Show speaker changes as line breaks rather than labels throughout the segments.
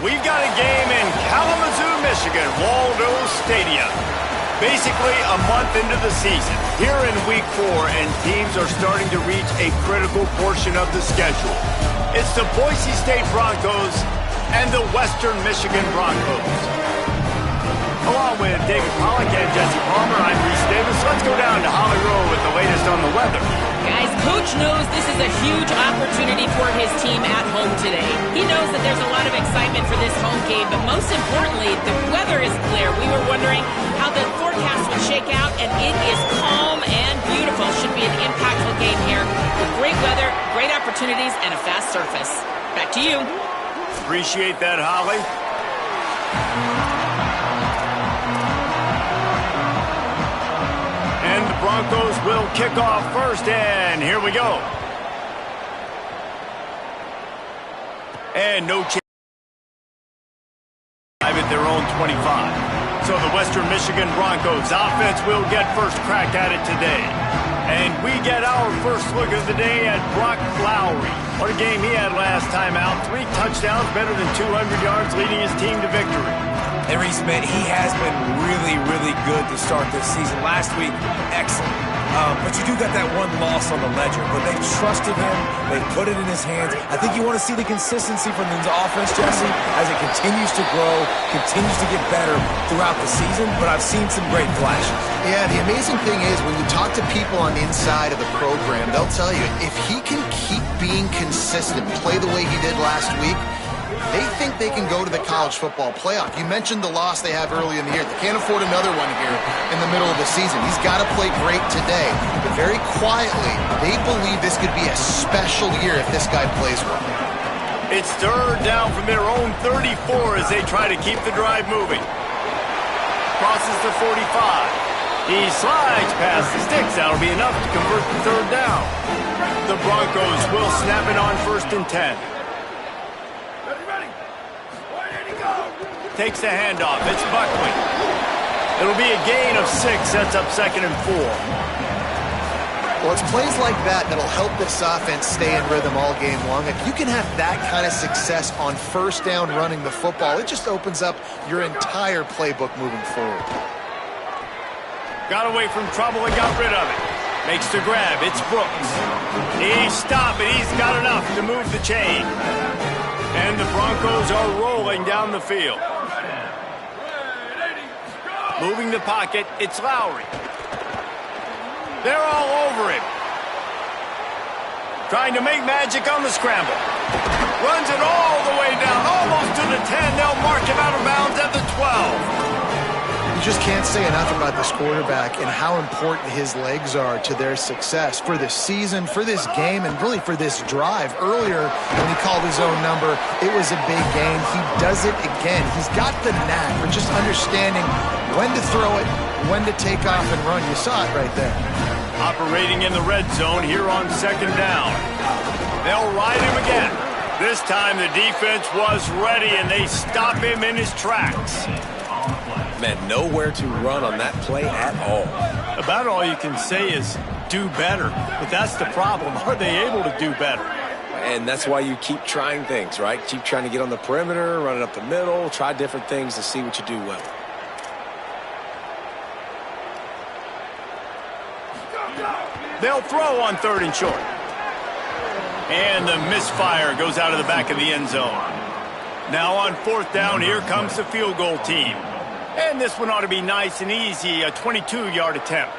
We've got a game in Kalamazoo, Michigan, Waldo Stadium. Basically a month into the season, here in week 4, and teams are starting to reach a critical portion of the schedule. It's the Boise State Broncos and the Western Michigan Broncos. Along with David Pollack and Jesse Palmer, I'm Reese Davis. Let's go down to Holly Rowe with the latest on the weather.
Guys, Coach knows this is a huge opportunity for his team at home today. He knows that there's a lot of excitement for this home game, but most importantly, the weather is clear. We were wondering how the forecast would shake out, and it is calm and beautiful. Should be an impactful game here with great weather, great opportunities, and a fast surface. Back to you.
Appreciate that, Holly. And the Broncos will kick off first, and here we go. And no chance at their own 25. So the Western Michigan Broncos offense will get first crack at it today. And we get our first look of the day at Brock Lowry. What a game he had last time out. 3 touchdowns, better than 200 yards, leading his team to victory.
And Reese, man, he has been really, really good to start this season. Last week, excellent. But you do got that one loss on the ledger. But they've trusted him. They've put it in his hands. I think you want to see the consistency from the offense, Jesse, as it continues to grow, continues to get better throughout the season. But I've seen some great flashes.
Yeah, the amazing thing is when you talk to people on the inside of the program, they'll tell you if he can keep being consistent, play the way he did last week, they think they can go to the college football playoff. You mentioned the loss they have early in the year. They can't afford another one here in the middle of the season. He's got to play great today. But very quietly, they believe this could be a special year if this guy plays well.
It's third down from their own 34 as they try to keep the drive moving. Crosses the 45. He slides past the sticks. That'll be enough to convert the third down. The Broncos will snap it on 1st and 10. Takes the handoff. It's Buckley. It'll be a gain of 6. Sets up 2nd and 4.
Well, it's plays like that that'll help this offense stay in rhythm all game long. If you can have that kind of success on 1st down running the football, it just opens up your entire playbook moving forward.
Got away from trouble and got rid of it. Makes the grab. It's Brooks. He's stopped, but he's got enough to move the chain. And the Broncos are rolling down the field. Moving the pocket, it's Lowry. They're all over him. Trying to make magic on the scramble. Runs it all the way down, almost to the 10. They'll mark him out of bounds at the 12.
You just can't say enough about this quarterback and how important his legs are to their success for this season, for this game, and really for this drive. Earlier, when he called his own number, it was a big gain. He does it again. He's got the knack for just understanding when to throw it, when to take off and run. You saw it right there.
Operating in the red zone here on 2nd down. They'll ride him again. This time the defense was ready, and they stop him in his tracks.
Man, nowhere to run on that play at all.
About all you can say is do better. But that's the problem. Are they able to do better?
And that's why you keep trying things, right? Keep trying to get on the perimeter, run it up the middle, try different things to see what you do well.
They'll throw on 3rd and short. And the misfire goes out of the back of the end zone. Now on 4th down, here comes the field goal team. And this one ought to be nice and easy, a 22-yard attempt.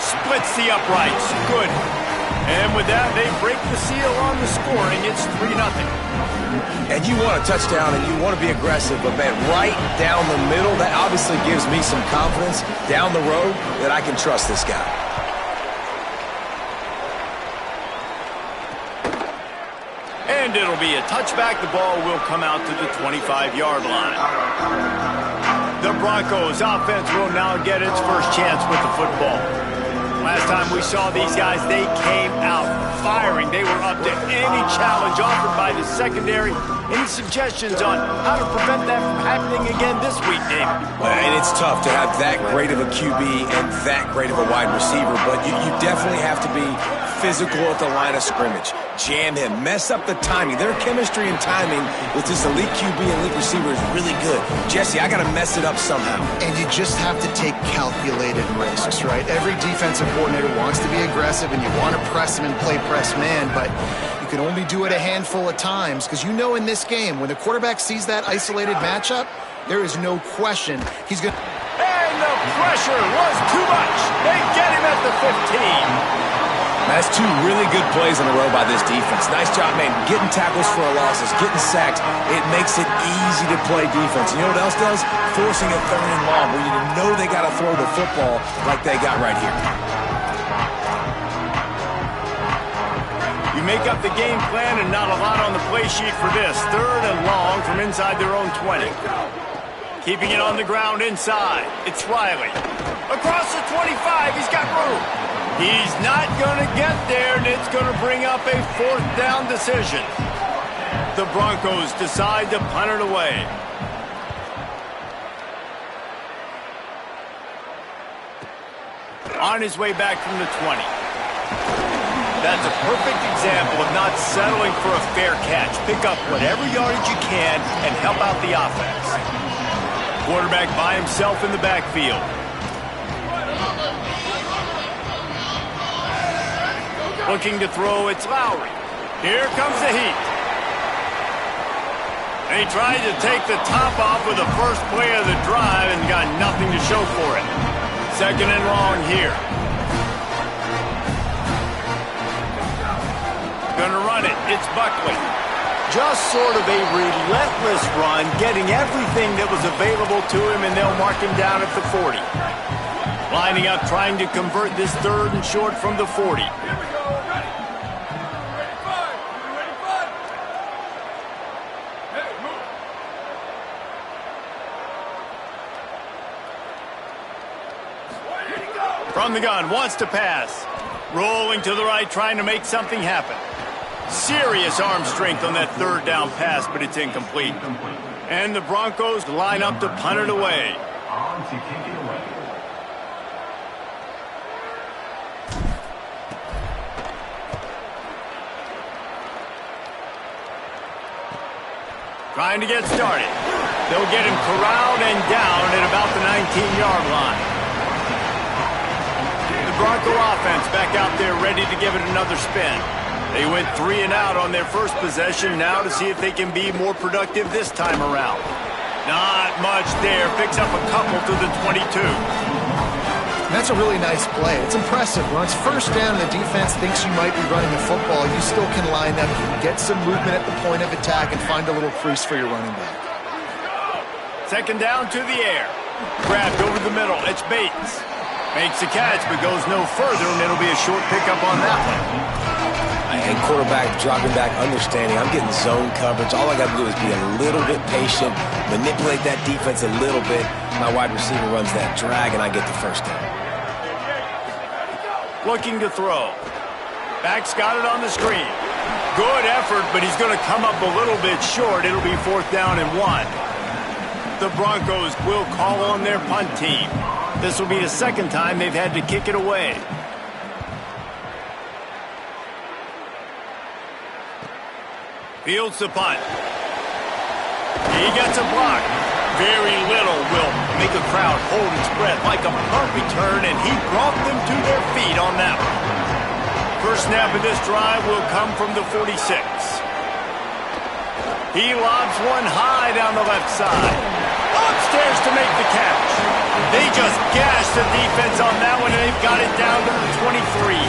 Splits the uprights. Good. And with that, they break the seal on the scoring. It's 3-0.
And you want a touchdown and you want to be aggressive, but man, right down the middle, that obviously gives me some confidence down the road that I can trust this guy.
And it'll be a touchback. The ball will come out to the 25-yard line. The Broncos offense will now get its first chance with the football. Last time we saw these guys, they came out firing. They were up to any challenge offered by the secondary. Any suggestions on how to prevent that from happening again this week, David?
And it's tough to have that great of a QB and that great of a wide receiver, but you definitely have to be physical at the line of scrimmage. Jam him. Mess up the timing. Their chemistry and timing with this elite QB and elite receiver is really good. Jesse, I got to mess it up somehow.
And you just have to take calculated risks, right? Every defensive coordinator wants to be aggressive, and you want to press him and play press man, but you can only do it a handful of times because you know in this game, when the quarterback sees that isolated matchup, there is no question he's going to...
And the pressure was too much. They get him at the 15.
That's two really good plays in a row by this defense. Nice job, man, getting tackles for losses, getting sacks. It makes it easy to play defense. You know what else does? Forcing a 3rd and long where you know they got to throw the football like they got right here.
You make up the game plan and not a lot on the play sheet for this. 3rd and long from inside their own 20. Keeping it on the ground inside. It's Riley. Across the 25, he's got room. He's not going to get there, and it's going to bring up a 4th down decision. The Broncos decide to punt it away. On his way back from the 20. That's a perfect example of not settling for a fair catch. Pick up whatever yardage you can and help out the offense. Quarterback by himself in the backfield. Looking to throw, it's Lowry. Here comes the heat. And he tried to take the top off with the first play of the drive and got nothing to show for it. 2nd and long here. Gonna run it. It's Buckley. Just sort of a relentless run, getting everything that was available to him, and they'll mark him down at the 40. Lining up, trying to convert this 3rd and short from the 40. From the gun, wants to pass. Rolling to the right, trying to make something happen. Serious arm strength on that 3rd down pass, but it's incomplete. And the Broncos line up to punt it away. Trying to get started. They'll get him corralled and down at about the 19-yard line. The Bronco offense back out there ready to give it another spin. They went 3 and out on their first possession, now to see if they can be more productive this time around. Not much there. Picks up a couple to the 22.
That's a really nice play. It's impressive. When it's 1st down and the defense thinks you might be running the football, you still can line up, you can get some movement at the point of attack, and find a little crease for your running back.
2nd down to the air. Grabbed over the middle. It's Bates. Makes the catch, but goes no further, and it'll be a short pickup on that one.
And quarterback dropping back, understanding I'm getting zone coverage. All I got to do is be a little bit patient, manipulate that defense a little bit. My wide receiver runs that drag, and I get the 1st down.
Looking to throw. Back's got it on the screen. Good effort, but he's going to come up a little bit short. It'll be 4th down and 1. The Broncos will call on their punt team. This will be the 2nd time they've had to kick it away. Fields the punt. He gets a block. Very little will make a crowd hold its breath like a punt return, and he brought them to their feet on that one. First snap of this drive will come from the 46. He lobs one high down the left side. Upstairs to make the catch. They just gashed the defense on that one, and they've got it down to the 23.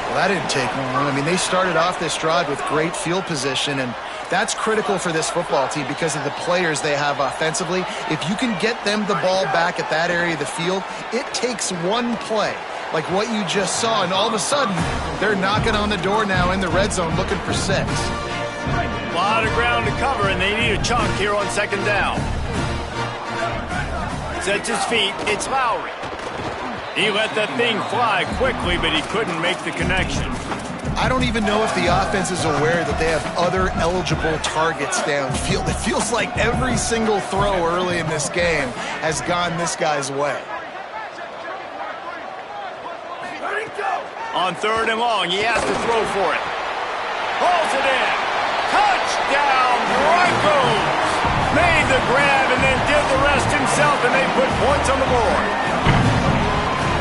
Well, that didn't take long. I mean, they started off this drive with great field position, and that's critical for this football team because of the players they have offensively. If you can get them the ball back at that area of the field, it takes one play, like what you just saw, and all of a sudden, they're knocking on the door now in the red zone looking for 6.
A lot of ground to cover, and they need a chunk here on 2nd down. Sets his feet. It's Lowry. He let that thing fly quickly, but he couldn't make the connection.
I don't even know if the offense is aware that they have other eligible targets downfield. It feels like every single throw early in this game has gone this guy's way.
On 3rd and long, he has to throw for it. Pulls it in. Touchdown, Broncos! Made the grab and then did the rest himself, and they put points on the board.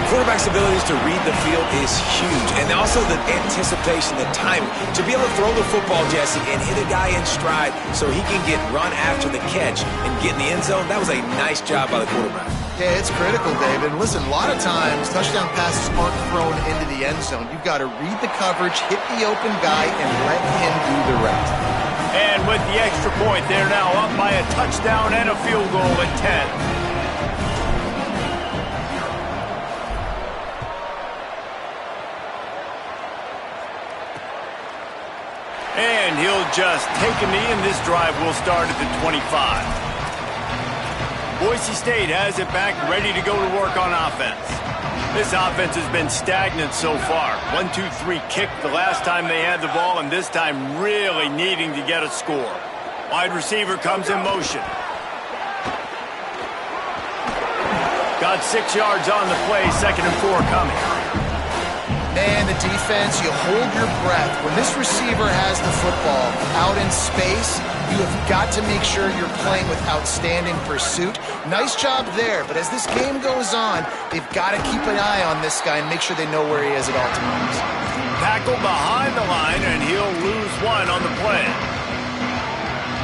Quarterback's abilities to read the field is huge, and also the anticipation, the timing. To be able to throw the football, Jesse, and hit a guy in stride so he can get run after the catch and get in the end zone, that was a nice job by the quarterback.
Yeah, it's critical, David. Listen, a lot of times, touchdown passes aren't thrown into the end zone. You've got to read the coverage, hit the open guy, and let him do the rest.
And with the extra point, they're now up by a touchdown and a field goal at 10. And he'll just take a knee, and this drive will start at the 25. Boise State has it back, ready to go to work on offense. This offense has been stagnant so far. 1-2-3 kick the last time they had the ball, and this time really needing to get a score. Wide receiver comes in motion. Got 6 yards on the play, 2nd and 4 coming.
Man, the defense, you hold your breath. When this receiver has the football out in space, you have got to make sure you're playing with outstanding pursuit. Nice job there, but as this game goes on, they've got to keep an eye on this guy and make sure they know where he is at all times.
Tackle behind the line, and he'll lose 1 on the play.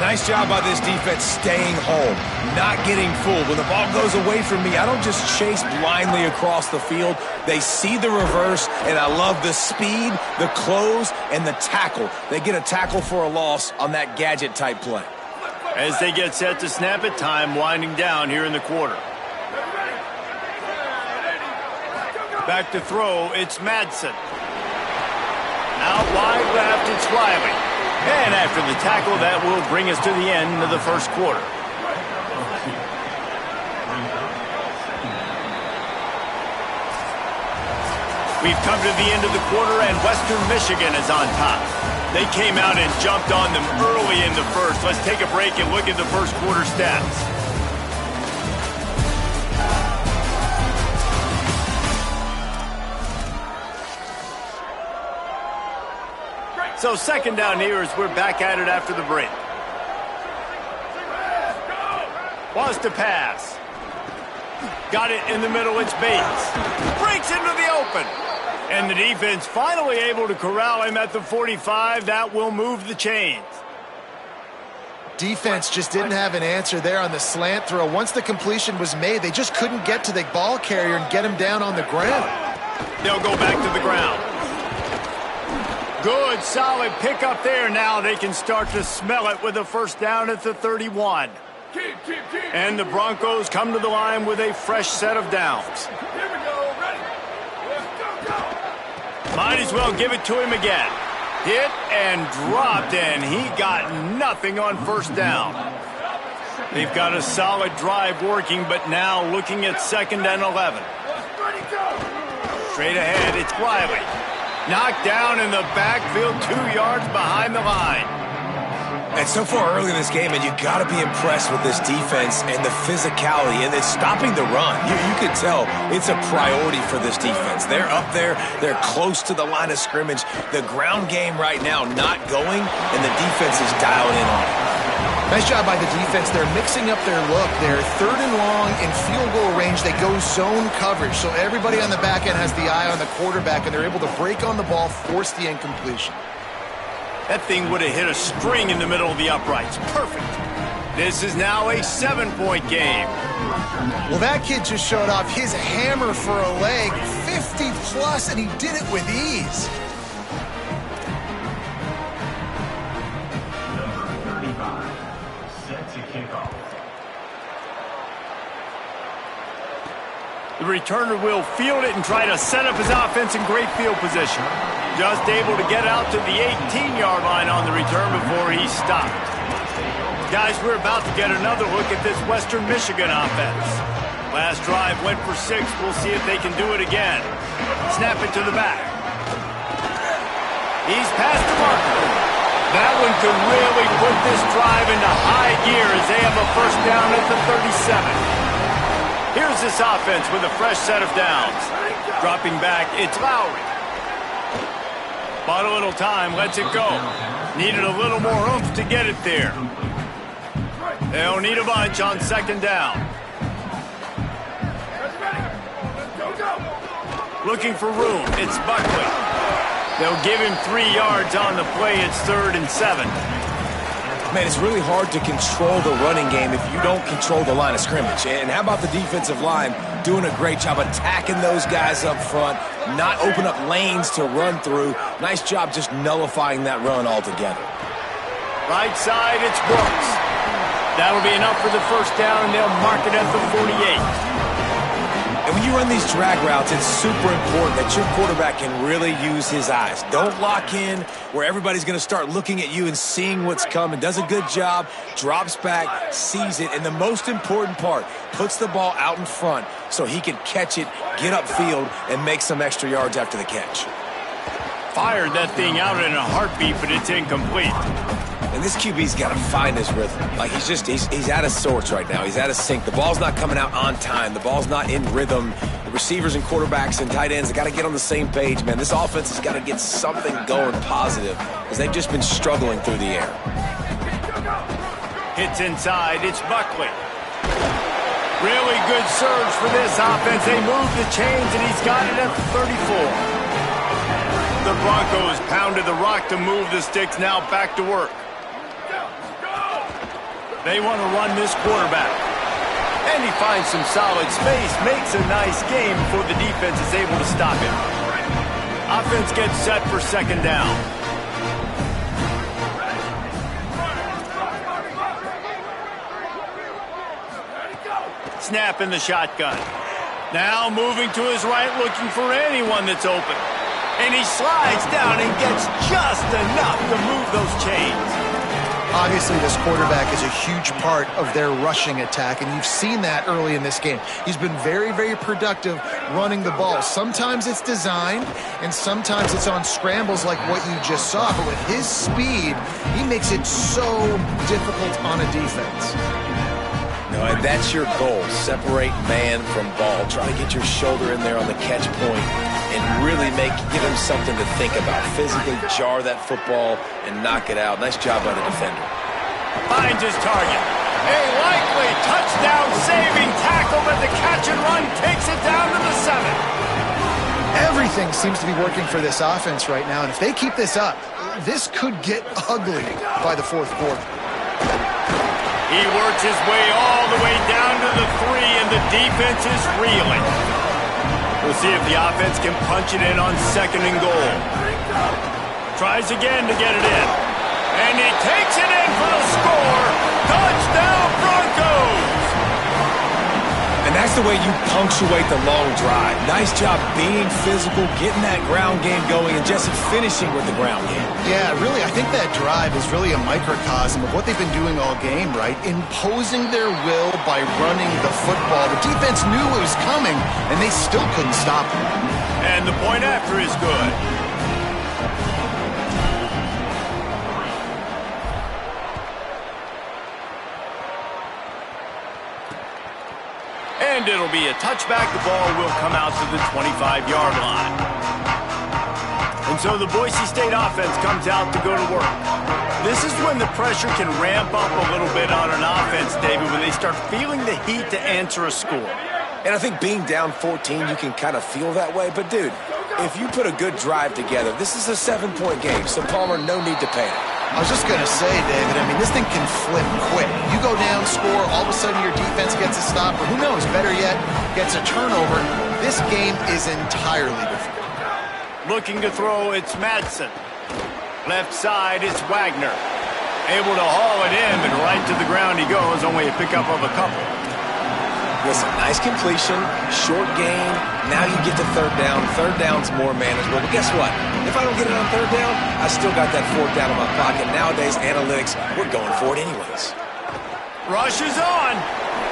Nice job by this defense staying home, not getting fooled. When the ball goes away from me, I don't just chase blindly across the field. They see the reverse, and I love the speed, the close, and the tackle. They get a tackle for a loss on that gadget-type play.
As they get set to snap it, time winding down here in the quarter. Back to throw, it's Madsen. Out wide left, it's Riley. And after the tackle, that will bring us to the end of the first quarter. We've come to the end of the quarter, and Western Michigan is on top. They came out and jumped on them early in the first. Let's take a break and look at the first quarter stats. So 2nd down here as we're back at it after the break. Wants to pass. Got it in the middle, it's Bates. Breaks into the open. And the defense finally able to corral him at the 45. That will move the chains.
Defense just didn't have an answer there on the slant throw. Once the completion was made, they just couldn't get to the ball carrier and get him down on the ground.
They'll go back to the ground. Good, solid pickup there. Now they can start to smell it with a 1st down at the 31. And the Broncos come to the line with a fresh set of downs.
Here we go, ready? Go.
Might as well give it to him again. Hit and dropped, and he got nothing on 1st down. They've got a solid drive working, but now looking at 2nd and 11. Straight ahead, it's Riley. Knocked down in the backfield, 2 yards behind the line.
And so far early in this game, and you got to be impressed with this defense and the physicality, and it's stopping the run. You can tell it's a priority for this defense. They're up there. They're close to the line of scrimmage. The ground game right now not going, and the defense is dialed in on it.
Nice job by the defense. They're mixing up their look. They're 3rd and long in field goal range. They go zone coverage, so everybody on the back end has the eye on the quarterback, and they're able to break on the ball, force the incompletion.
That thing would have hit a string in the middle of the uprights. Perfect. This is now a 7-point game.
Well, that kid just showed off his hammer for a leg, 50-plus, and he did it with ease.
The returner will field it and try to set up his offense in great field position. Just able to get out to the 18-yard line on the return before he stopped. Guys, we're about to get another look at this Western Michigan offense. Last drive went for 6. We'll see if they can do it again. Snap it to the back. He's past the marker. That one could really put this drive into high gear as they have a 1st down at the 37. Here's this offense with a fresh set of downs. Dropping back, it's Lowry. Bought a little time, lets it go. Needed a little more oomph to get it there. They'll need a bunch on second down. Looking for room, it's Buckley. They'll give him 3 yards on the play. It's 3rd and 7.
Man, it's really hard to control the running game if you don't control the line of scrimmage. And how about the defensive line doing a great job attacking those guys up front, not open up lanes to run through. Nice job just nullifying that run altogether.
Right side, it's Brooks. That'll be enough for the first down, and they'll mark it at the 48.
And when you run these drag routes, it's super important that your quarterback can really use his eyes. Don't lock in where everybody's going to start looking at you and seeing what's coming. Does a good job, drops back, sees it, and the most important part, puts the ball out in front so he can catch it, get upfield, and make some extra yards after the catch.
Fired that thing out in a heartbeat, but it's incomplete.
And this QB's got to find his rhythm. Like, he's out of sorts right now. He's out of sync. The ball's not coming out on time. The ball's not in rhythm. The receivers and quarterbacks and tight ends have got to get on the same page, man. This offense has got to get something going positive because they've just been struggling through the air.
Hits inside. It's Buckley. Really good surge for this offense. They move the chains, and he's got it at the 34. The Broncos pounded the rock to move the sticks. Now back to work. They want to run this quarterback. And he finds some solid space, makes a nice game before the defense is able to stop him. Offense gets set for second down. Snap in the shotgun. Now moving to his right, looking for anyone that's open. And he slides down and gets just enough to move those chains.
Obviously, this quarterback is a huge part of their rushing attack, and you've seen that early in this game. He's been very, very productive running the ball. Sometimes it's designed, and sometimes it's on scrambles like what you just saw. But with his speed, he makes it so difficult on a defense.
No, and that's your goal. Separate man from ball. Try to get your shoulder in there on the catch point and really give him something to think about. Physically jar that football and knock it out. Nice job by the defender.
Finds his target. A likely touchdown-saving tackle, but the catch and run takes it down to the 7.
Everything seems to be working for this offense right now, and if they keep this up, this could get ugly by the 4th quarter.
He works his way all the way down to the 3, and the defense is reeling. We'll see if the offense can punch it in on 2nd and goal. Tries again to get it in. And he takes it in for the score. Touchdown, Broncos!
And that's the way you punctuate the long drive. Nice job being physical, getting that ground game going, and just finishing with the ground game.
Yeah, really, I think that drive is really a microcosm of what they've been doing all game, right? Imposing their will by running the football. The defense knew it was coming, and they still couldn't stop it.
And the point after is good. And it'll be a touchback. The ball will come out to the 25-yard line. And so the Boise State offense comes out to go to work. This is when the pressure can ramp up a little bit on an offense, David, when they start feeling the heat to answer a score.
And I think being down 14, you can kind of feel that way. But, dude, if you put a good drive together, this is a 7-point game, so Palmer, no need to panic.
I was just going to say, David, I mean, this thing can flip quick. You go down, score, all of a sudden your defense gets a stop, or who knows, better yet, gets a turnover. This game is entirely different.
Looking to throw, it's Madsen. Left side, it's Wagner. Able to haul it in, but right to the ground he goes, only a pickup of a couple.
Listen, nice completion, short gain. Now you get to 3rd down. 3rd down's more manageable. But guess what? If I don't get it on 3rd down, I still got that 4th down in my pocket. Nowadays, analytics, we're going for it anyways.
Rush is on.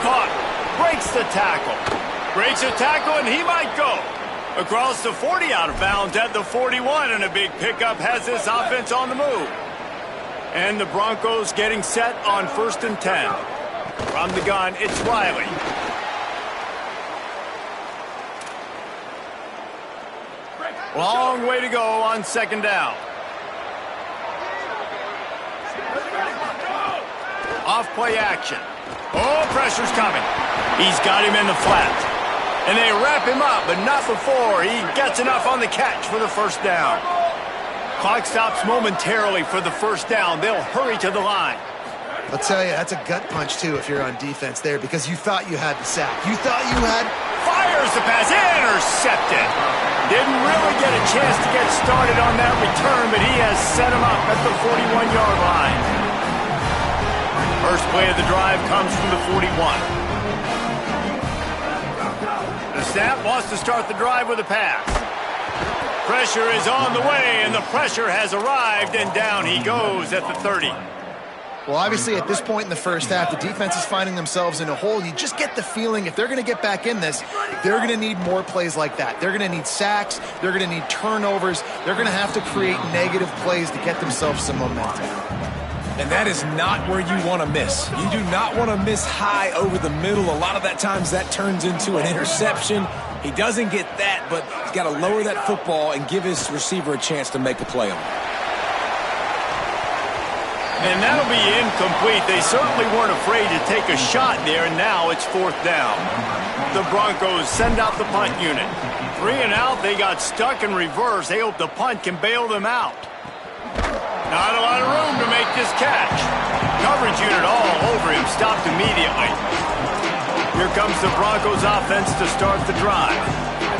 Caught. Breaks the tackle. Breaks a tackle, and he might go. Across the 40, out of bounds at the 41, and a big pickup has this offense on the move. And the Broncos getting set on 1st and 10. From the gun, it's Riley. Long way to go on second down. Off play action. Oh, pressure's coming. He's got him in the flat. And they wrap him up, but not before he gets enough on the catch for the first down. Clock stops momentarily for the first down. They'll hurry to the line.
I'll tell you, that's a gut punch, too, if you're on defense there, because you thought you had the sack. You thought you had...
Fires the pass, intercepted. Didn't really get a chance to get started on that return, but he has set him up at the 41-yard line. First play of the drive comes from the 41. The snap wants to start the drive with a pass. Pressure is on the way, and the pressure has arrived, and down he goes at the 30.
Well, obviously, at this point in the first half, the defense is finding themselves in a hole. You just get the feeling if they're going to get back in this, they're going to need more plays like that. They're going to need sacks. They're going to need turnovers. They're going to have to create negative plays to get themselves some momentum.
And that is not where you want to miss. You do not want to miss high over the middle. A lot of that times that turns into an interception. He doesn't get that, but he's got to lower that football and give his receiver a chance to make a play on it.
And that'll be incomplete. They certainly weren't afraid to take a shot there, and now it's fourth down. The Broncos send out the punt unit. 3 and out, they got stuck in reverse. They hope the punt can bail them out. Not a lot of room to make this catch. Coverage unit all over him, stopped immediately. Here comes the Broncos offense to start the drive.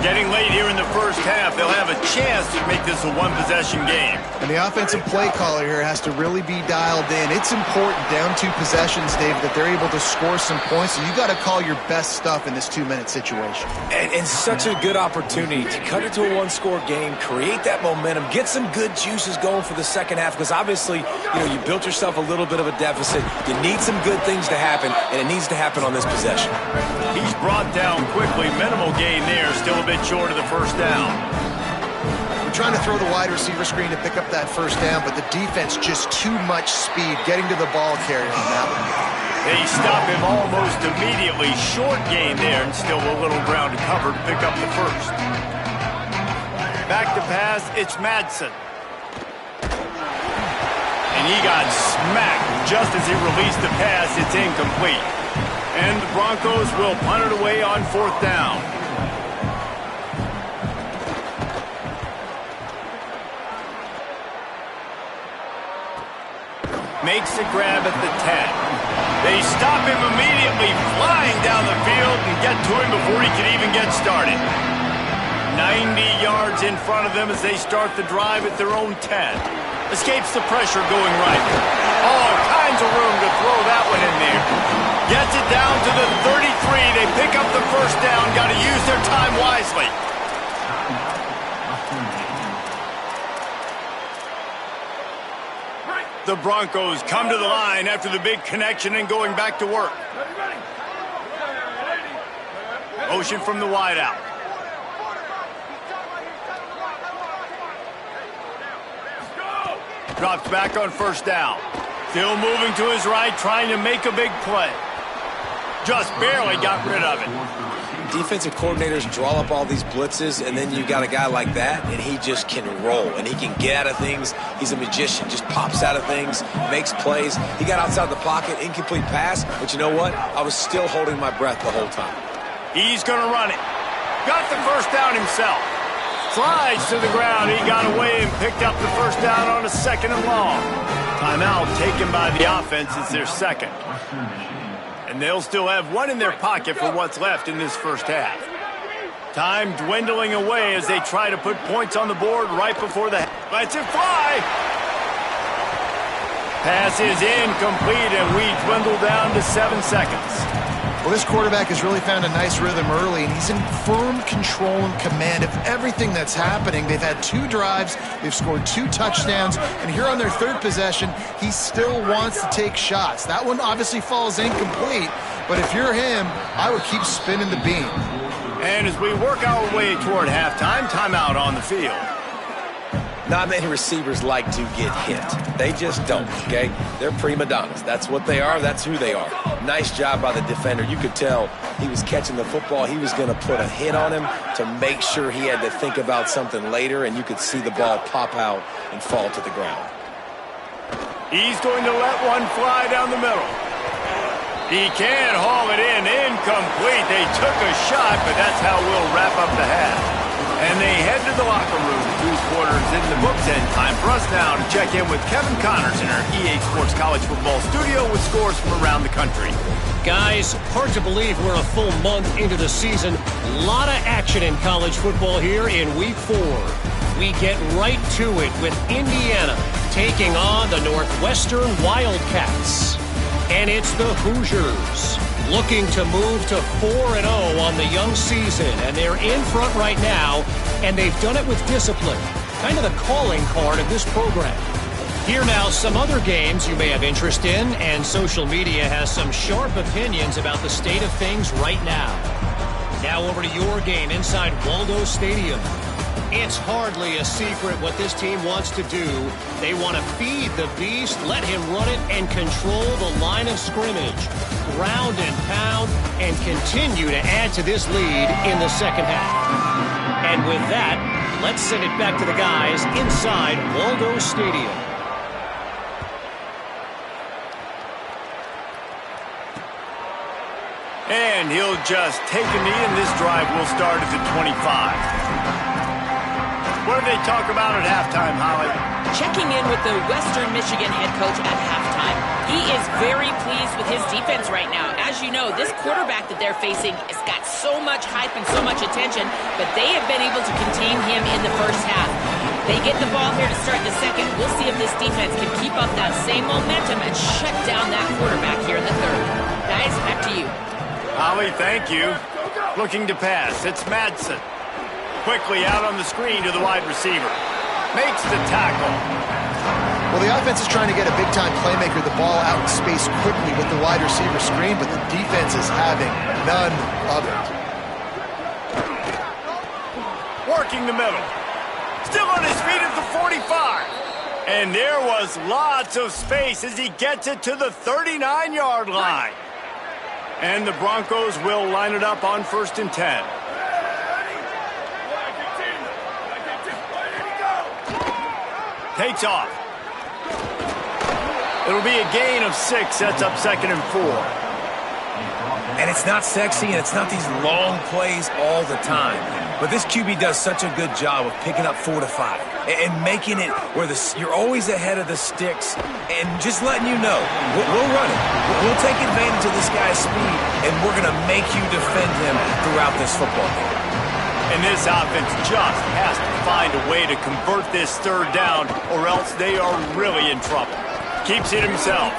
Getting late here in the first half, they'll have a chance to make this a one-possession game.
And the offensive play caller here has to really be dialed in. It's important down 2 possessions, Dave, that they're able to score some points. So you got to call your best stuff in this 2-minute situation.
And such a good opportunity to cut it to a one-score game, create that momentum, get some good juices going for the second half, because obviously, you built yourself a little bit of a deficit. You need some good things to happen, and it needs to happen on this possession.
He's brought down quickly. Minimal gain there, still a bit short of the first down.
We're trying to throw the wide receiver screen to pick up that first down, but the defense just too much speed getting to the ball carrier on that one.
They stop him almost immediately. Short gain there, and still a little ground to cover to pick up the first. Back to pass, it's Madsen. And he got smacked just as he released the pass. It's incomplete. And the Broncos will punt it away on fourth down. Makes the grab at the 10. They stop him immediately, flying down the field and get to him before he can even get started. 90 yards in front of them as they start the drive at their own 10. Escapes the pressure going right. All kinds of room to throw that one in there. Gets it down to the 33. They pick up the first down. Got to use their time wisely. The Broncos come to the line after the big connection and going back to work. Motion from the wideout. Drops back on first down. Still moving to his right, trying to make a big play. Just barely got rid of it.
Defensive coordinators draw up all these blitzes, and then you got a guy like that, and he just can roll, and he can get out of things. He's a magician, just pops out of things, makes plays. He got outside the pocket, incomplete pass, but you know what? I was still holding my breath the whole time.
He's going to run it. Got the first down himself. Slides to the ground. He got away and picked up the first down on a second and long. Timeout taken by the offense. It's their second. And they'll still have one in their pocket for what's left in this first half. Time dwindling away as they try to put points on the board right before the half. Lets it fly. Pass is incomplete, and we dwindle down to 7 seconds.
Well, this quarterback has really found a nice rhythm early, and he's in firm control and command of everything that's happening. They've had 2 drives, they've scored 2 touchdowns, and here on their 3rd possession, he still wants to take shots. That one obviously falls incomplete, but if you're him, I would keep spinning the beam. And
as we work our way toward halftime, timeout on the field.
Not many receivers like to get hit. They just don't, okay? They're prima donnas. That's what they are. That's who they are. Nice job by the defender. You could tell he was catching the football. He was going to put a hit on him to make sure he had to think about something later, and you could see the ball pop out and fall to the ground.
He's going to let one fly down the middle. He can't haul it in. Incomplete. They took a shot, but that's how we'll wrap up the half. And they head to the locker room. 2 quarters in the books, and time for us now to check in with Kevin Connors in our EA Sports College Football studio with scores from around the country.
Guys, hard to believe we're a full month into the season. A lot of action in college football here in Week 4. We get right to it with Indiana taking on the Northwestern Wildcats. And it's the Hoosiers looking to move to 4-0 on the young season. And they're in front right now, and they've done it with discipline. Kind of the calling card of this program. Here now, some other games you may have interest in, and social media has some sharp opinions about the state of things right now. Now over to your game inside Waldo Stadium. It's hardly a secret what this team wants to do. They want to feed the beast, let him run it, and control the line of scrimmage. Ground and pound, and continue to add to this lead in the second half. And with that, let's send it back to the guys inside Waldo Stadium.
And he'll just take a knee, and this drive will start at the 25. What did they talk about at halftime, Holly?
Checking in with the Western Michigan head coach at halftime. He is very pleased with his defense right now. As you know, this quarterback that they're facing has got so much hype and so much attention, but they have been able to contain him in the first half. They get the ball here to start the second. We'll see if this defense can keep up that same momentum and shut down that quarterback here in the third. Guys, back to you.
Holly, thank you. Looking to pass. It's Madsen. Quickly out on the screen to the wide receiver. Makes the tackle.
Well, the offense is trying to get a big-time playmaker the ball out in space quickly with the wide receiver screen, but the defense is having none of it.
Working the middle. Still on his feet at the 45. And there was lots of space as he gets it to the 39-yard line. And the Broncos will line it up on 1st and 10. Takes off. It'll be a gain of 6. Sets up 2nd and 4.
And it's not sexy, and it's not these long plays all the time. But this QB does such a good job of picking up 4 to 5 and making it where you're always ahead of the sticks and just letting you know, we'll run it. We'll take advantage of this guy's speed, and we're going to make you defend him throughout this football game.
And this offense just has to find a way to convert this 3rd down, or else they are really in trouble. Keeps it himself.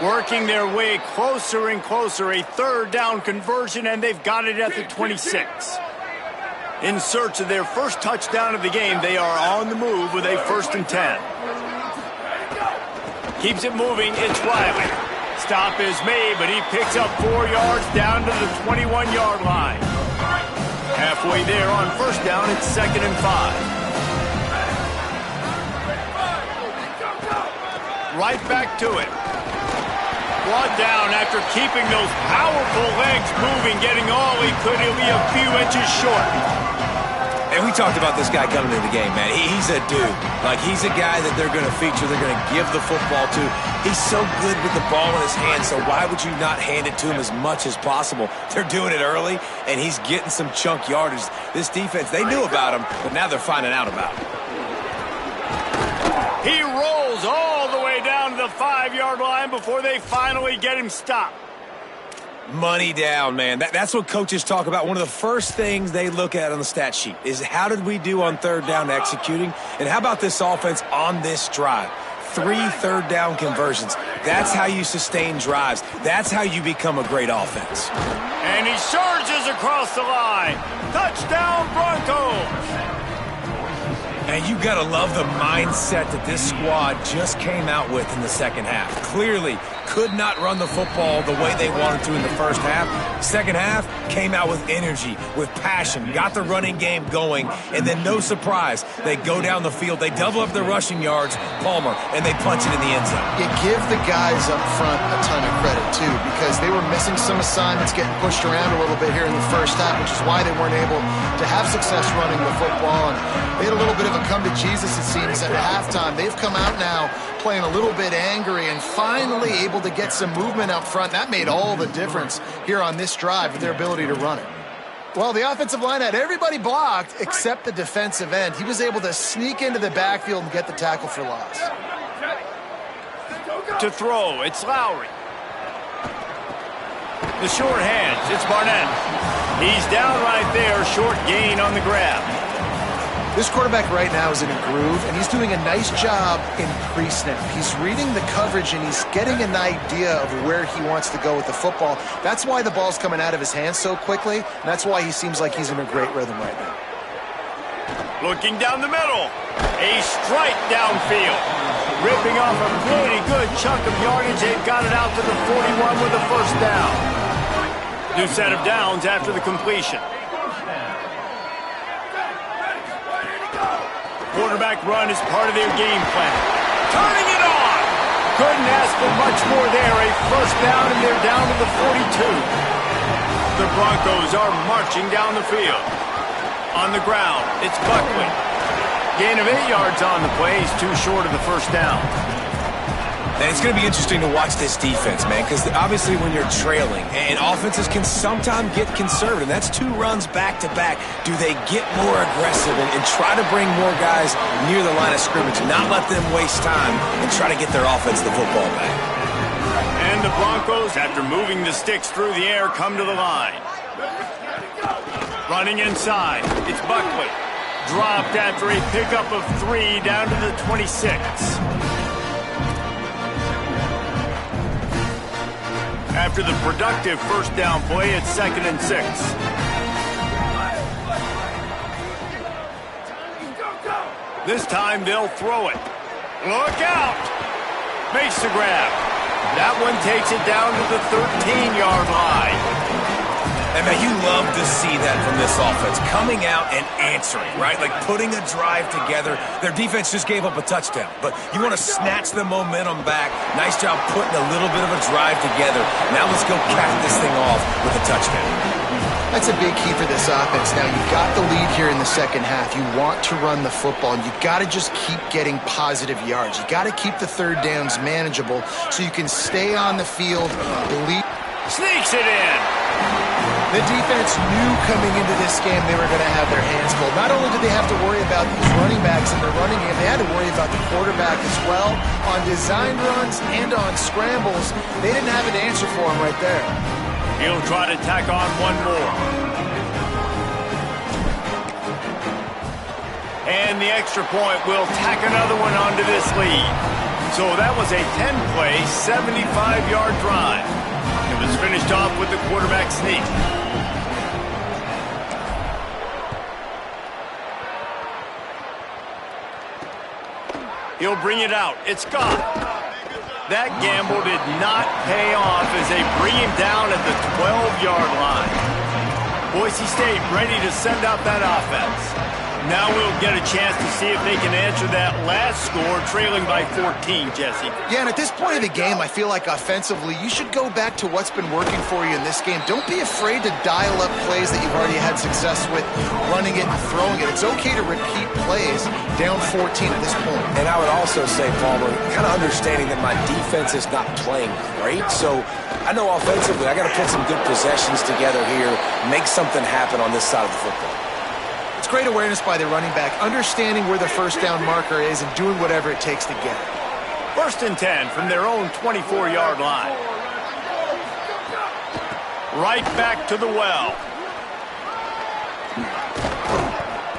Working their way closer and closer. A 3rd down conversion, and they've got it at the 26. In search of their first touchdown of the game, they are on the move with a 1st and 10. Keeps it moving. It's Riley. Stop is made, but he picks up 4 yards down to the 21-yard line. Halfway there on 1st down, it's 2nd and 5. Right back to it. Brought down after keeping those powerful legs moving, getting all he could. He'll be a few inches short.
And we talked about this guy coming into the game, man. He's a dude. Like, he's a guy that they're going to feature, they're going to give the football to. He's so good with the ball in his hands, so why would you not hand it to him as much as possible? They're doing it early, and he's getting some chunk yardage. This defense, they knew about him, but now they're finding out about him.
He rolls all the way down to the 5-yard line before they finally get him stopped.
Money down, man. That's what coaches talk about. One of the first things they look at on the stat sheet is how did we do on 3rd down executing, and how about this offense on this drive? 3 3rd down conversions. That's how you sustain drives. That's how you become a great offense.
And he surges across the line. Touchdown, Broncos!
And you got to love the mindset that this squad just came out with in the second half. Clearly, could not run the football the way they wanted to in the first half. Second half, came out with energy, with passion, got the running game going, and then no surprise, they go down the field, they double up their rushing yards, Palmer, and they punch it in the end zone.
You give the guys up front a ton of credit, too, because they were missing some assignments, getting pushed around a little bit here in the first half, which is why they weren't able to have success running the football. And they had a little bit of a come to Jesus, it seems, at halftime. They've come out now playing a little bit angry and finally able to get some movement up front. That made all the difference here on this drive with their ability to run it. Well, the offensive line had everybody blocked except the defensive end. He was able to sneak into the backfield and get the tackle for loss.
To throw, it's Lowry. The short hands, it's Barnett. He's down right there, short gain on the grab.
This quarterback right now is in a groove, and he's doing a nice job in pre-snap. He's reading the coverage, and he's getting an idea of where he wants to go with the football. That's why the ball's coming out of his hands so quickly, and that's why he seems like he's in a great rhythm right now.
Looking down the middle. A strike downfield. Ripping off a pretty good chunk of yardage. They've got it out to the 41 with a first down. New set of downs after the completion. Quarterback run is part of their game plan. Turning it on! Couldn't ask for much more there. A first down, and they're down to the 42. The Broncos are marching down the field. On the ground, it's Buckley. Gain of 8 yards on the play. He's too short of the first down.
And it's going to be interesting to watch this defense, man, because obviously when you're trailing, and offenses can sometimes get conservative. That's 2 runs back-to-back. Do they get more aggressive and try to bring more guys near the line of scrimmage, not let them waste time, and try to get their offense the football back?
And the Broncos, after moving the sticks through the air, come to the line. Running inside, it's Buckley. Dropped after a pickup of 3 down to the 26. After the productive first down play, it's 2nd and 6. This time they'll throw it. Look out! Makes the grab. That one takes it down to the 13-yard line.
And, man, you love to see that from this offense, coming out and answering, right? Like putting a drive together. Their defense just gave up a touchdown, but you want to snatch the momentum back. Nice job putting a little bit of a drive together. Now let's go cap this thing off with a touchdown.
That's a big key for this offense. Now, you've got the lead here in the second half. You want to run the football, and you've got to just keep getting positive yards. You've got to keep the third downs manageable so you can stay on the field.
Sneaks it in.
The defense knew coming into this game they were going to have their hands full. Not only did they have to worry about these running backs in the running game, they had to worry about the quarterback as well. On designed runs and on scrambles, they didn't have an answer for him right there.
He'll try to tack on one more. And the extra point will tack another one onto this lead. So that was a 10-play, 75-yard drive. It was finished off with the quarterback sneak. He'll bring it out. It's Scott. That gamble did not pay off as they bring him down at the 12-yard line. Boise State ready to send out that offense. Now we'll get a chance to see if they can answer that last score, trailing by 14, Jesse.
Yeah, and at this point of the game, I feel like offensively, you should go back to what's been working for you in this game. Don't be afraid to dial up plays that you've already had success with, running it and throwing it. It's okay to repeat plays down 14 at this point.
And I would also say, Palmer, kind of understanding that my defense is not playing great, so I know offensively I got to put some good possessions together here, make something happen on this side of the football.
It's great awareness by the running back, understanding where the first down marker is and doing whatever it takes to get it.
1st and 10 from their own 24-yard line. Right back to the well.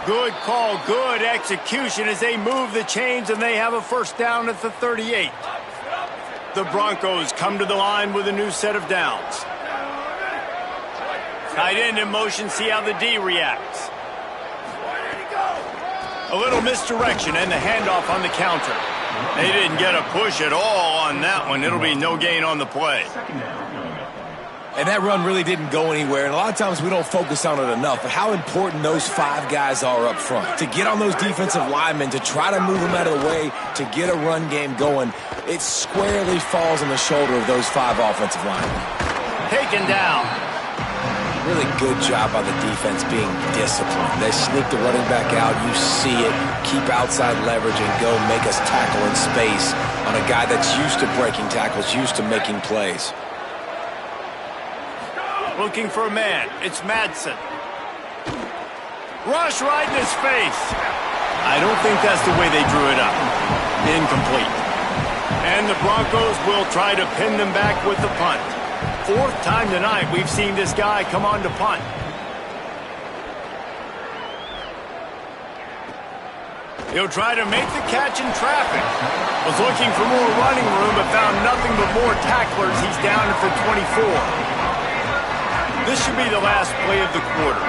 Good call, good execution as they move the chains and they have a first down at the 38. The Broncos come to the line with a new set of downs. Tight end in motion, see how the D reacts. A little misdirection and the handoff on the counter. They didn't get a push at all on that one. It'll be no gain on the play.
And that run really didn't go anywhere, and a lot of times we don't focus on it enough, but how important those 5 guys are up front. To get on those defensive linemen, to try to move them out of the way, to get a run game going, it squarely falls on the shoulder of those 5 offensive linemen.
Taken down.
Really good job by the defense being disciplined. They sneak the running back out, you see it, keep outside leverage, and go make us tackle in space on a guy that's used to breaking tackles, used to making plays.
Looking for a man. It's Madsen. Rush right in his face. I don't think that's the way they drew it up. Incomplete. And the Broncos will try to pin them back with the punt. 4th time tonight we've seen this guy come on to punt. He'll try to make the catch in traffic. Was looking for more running room but found nothing but more tacklers. He's down at the 24. This should be the last play of the quarter.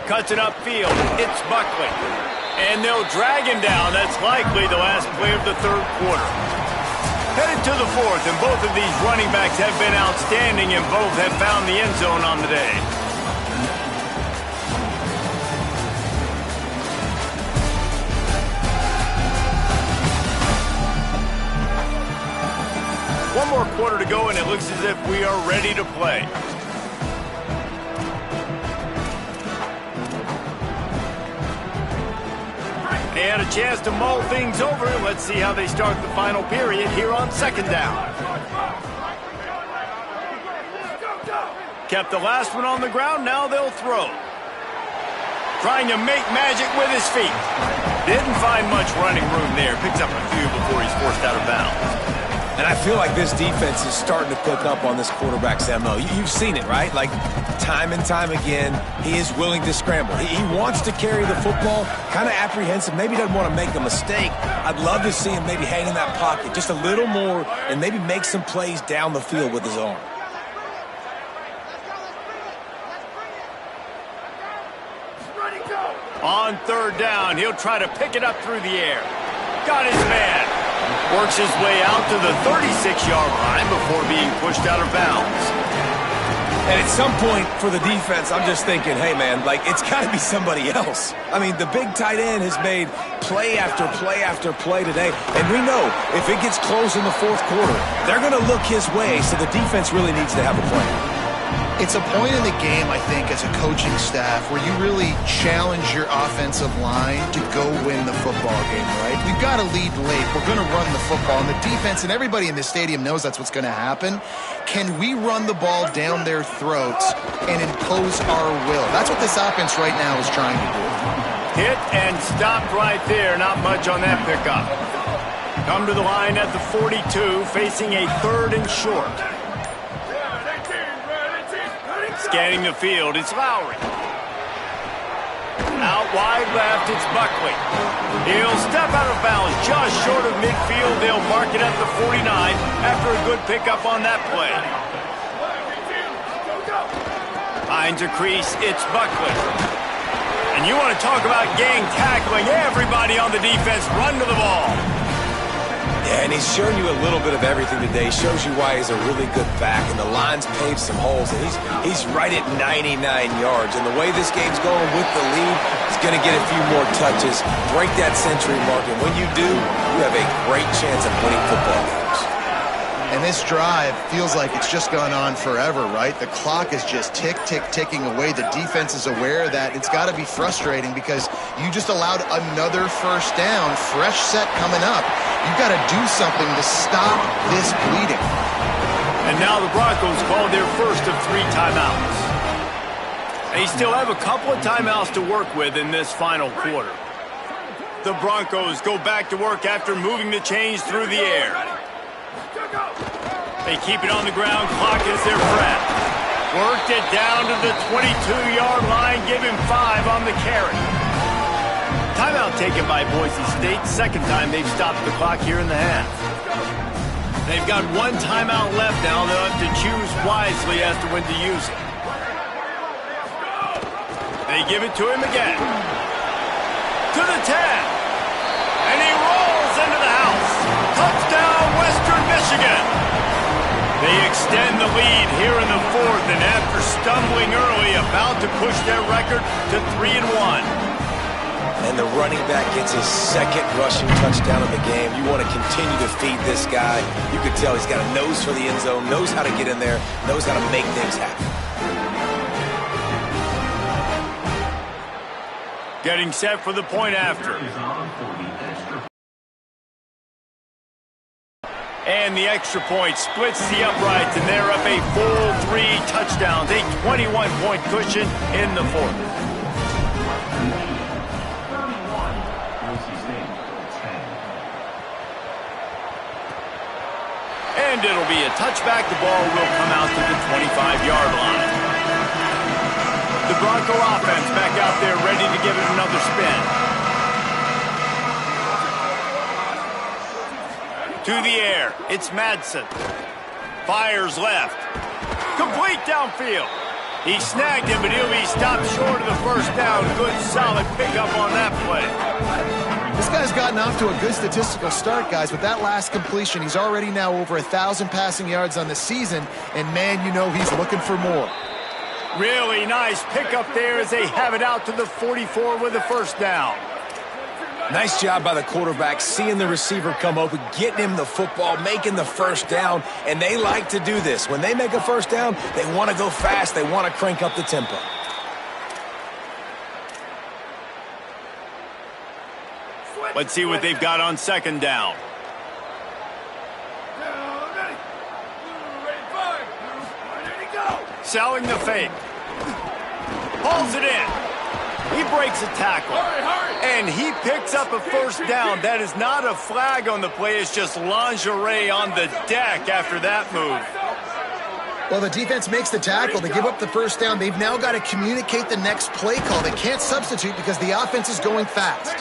Cuts it upfield. It's Buckley. And they'll drag him down. That's likely the last play of the 3rd quarter. Headed to the 4th, and both of these running backs have been outstanding, and both have found the end zone on the day. One more quarter to go, and it looks as if we are ready to play. They had a chance to mull things over. Let's see how they start the final period here on 2nd down. Kept the last one on the ground. Now they'll throw. Trying to make magic with his feet. Didn't find much running room there. Picks up a few before he's forced out of bounds.
And I feel like this defense is starting to pick up on this quarterback's MO. You've seen it, right? Like, time and time again, he is willing to scramble. He wants to carry the football, kind of apprehensive, maybe doesn't want to make a mistake. I'd love to see him maybe hang in that pocket just a little more and maybe make some plays down the field with his arm.
On 3rd down, he'll try to pick it up through the air. Got his man. Works his way out to the 36-yard line before being pushed out of bounds.
And at some point for the defense, I'm just thinking, hey, man, like, it's got to be somebody else. I mean, the big tight end has made play after play after play today. And we know if it gets close in the 4th quarter, they're going to look his way, so the defense really needs to have a plan.
It's a point in the game, I think, as a coaching staff where you really challenge your offensive line to go win the football game, right? We've got to lead late. We're going to run the football. And the defense and everybody in the stadium knows that's what's going to happen. Can we run the ball down their throats and impose our will? That's what this offense right now is trying to do.
Hit and stopped right there. Not much on that pickup. Come to the line at the 42, facing a 3rd and short. Scanning the field, it's Lowry. Out wide left, it's Buckley. He'll step out of bounds just short of midfield. They'll mark it at the 49 after a good pickup on that play. Finds a crease, it's Buckley. And you want to talk about gang tackling. Everybody on the defense run to the ball.
Yeah, and he's shown you a little bit of everything today. Shows you why he's a really good back, and the line's paved some holes, and he's right at 99 yards. And the way this game's going with the lead, he's going to get a few more touches, break that century mark, and when you do, you have a great chance of winning football games.
And this drive feels like it's just gone on forever, right? The clock is just ticking away. The defense is aware that it's got to be frustrating because you just allowed another 1st down, fresh set coming up. You've got to do something to stop this bleeding.
And now the Broncos called their first of 3 timeouts. They still have a couple of timeouts to work with in this final quarter. The Broncos go back to work after moving the chains through the air. They keep it on the ground. Clock is their friend. Worked it down to the 22-yard line. Give him 5 on the carry. Timeout taken by Boise State. 2nd time they've stopped the clock here in the half. They've got 1 timeout left now. They'll have to choose wisely as to when to use it. They give it to him again. To the 10. And he extend the lead here in the fourth, and after stumbling early, about to push their record to 3-1.
And the running back gets his second rushing touchdown of the game. You want to continue to feed this guy. You could tell he's got a nose for the end zone, knows how to get in there, knows how to make things happen.
Getting set for the point after. And the extra point splits the uprights, and they're up a full 3 touchdowns, a 21-point cushion in the fourth. And it'll be a touchback. The ball will come out to the 25-yard line. The Bronco offense back out there ready to give it another spin. To the air. It's Madsen. Fires left. Complete downfield. He snagged it, but he'll be stopped short of the first down. Good, solid pickup on that play.
This guy's gotten off to a good statistical start, guys. With that last completion, he's already now over 1,000 passing yards on the season, and man, you know he's looking for more.
Really nice pickup there as they have it out to the 44 with a first down.
Nice job by the quarterback, seeing the receiver come open, getting him the football, making the first down, and they like to do this. When they make a first down, they want to go fast, they want to crank up the tempo.
Let's see what they've got on second down. Selling the fake. Pulls it in. He breaks a tackle. And he picks up a first down. That is not a flag on the play. It's just lingerie on the deck after that move.
Well, the defense makes the tackle. They give up the first down. They've now got to communicate the next play call. They can't substitute because the offense is going fast.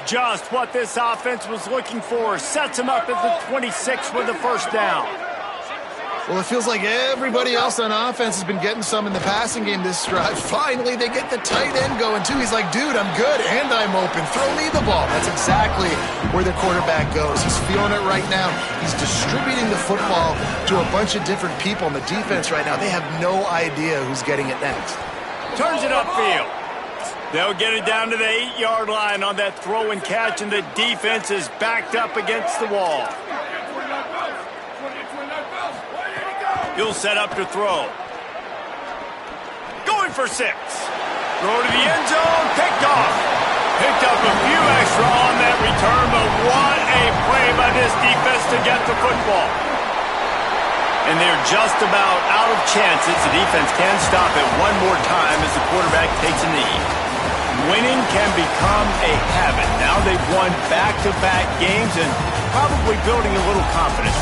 Just what this offense was looking for. Sets him up at the 26 with the first down.
Well, it feels like everybody else on offense has been getting some in the passing game this drive. Finally, they get the tight end going, too. He's like, dude, I'm good, and I'm open. Throw me the ball. That's exactly where the quarterback goes. He's feeling it right now. He's distributing the football to a bunch of different people on the defense right now. They have no idea who's getting it next.
Turns it upfield. They'll get it down to the 8-yard line on that throw and catch, and the defense is backed up against the wall. He'll set up to throw. Going for 6. Throw to the end zone. Picked off. Picked up a few extra on that return, but what a play by this defense to get the football. And they're just about out of chances. The defense can stop it one more time as the quarterback takes a knee. Winning can become a habit. Now they've won back-to-back games and probably building a little confidence.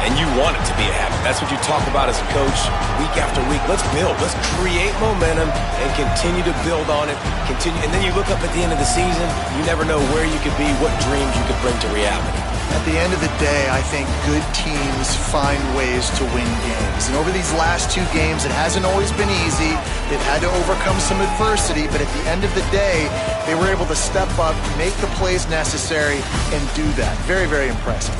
And you want it to be a habit. That's what you talk about as a coach week after week. Let's build. Let's create momentum and continue to build on it. And then you look up at the end of the season, you never know where you could be, what dreams you could bring to reality.
At the end of the day, I think good teams find ways to win games. And over these last 2 games, it hasn't always been easy. They've had to overcome some adversity, but at the end of the day, they were able to step up, make the plays necessary, and do that. Very, very impressive.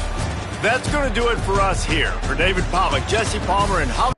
That's going to do it for us here. For David Pollack, Jesse Palmer, and Howard.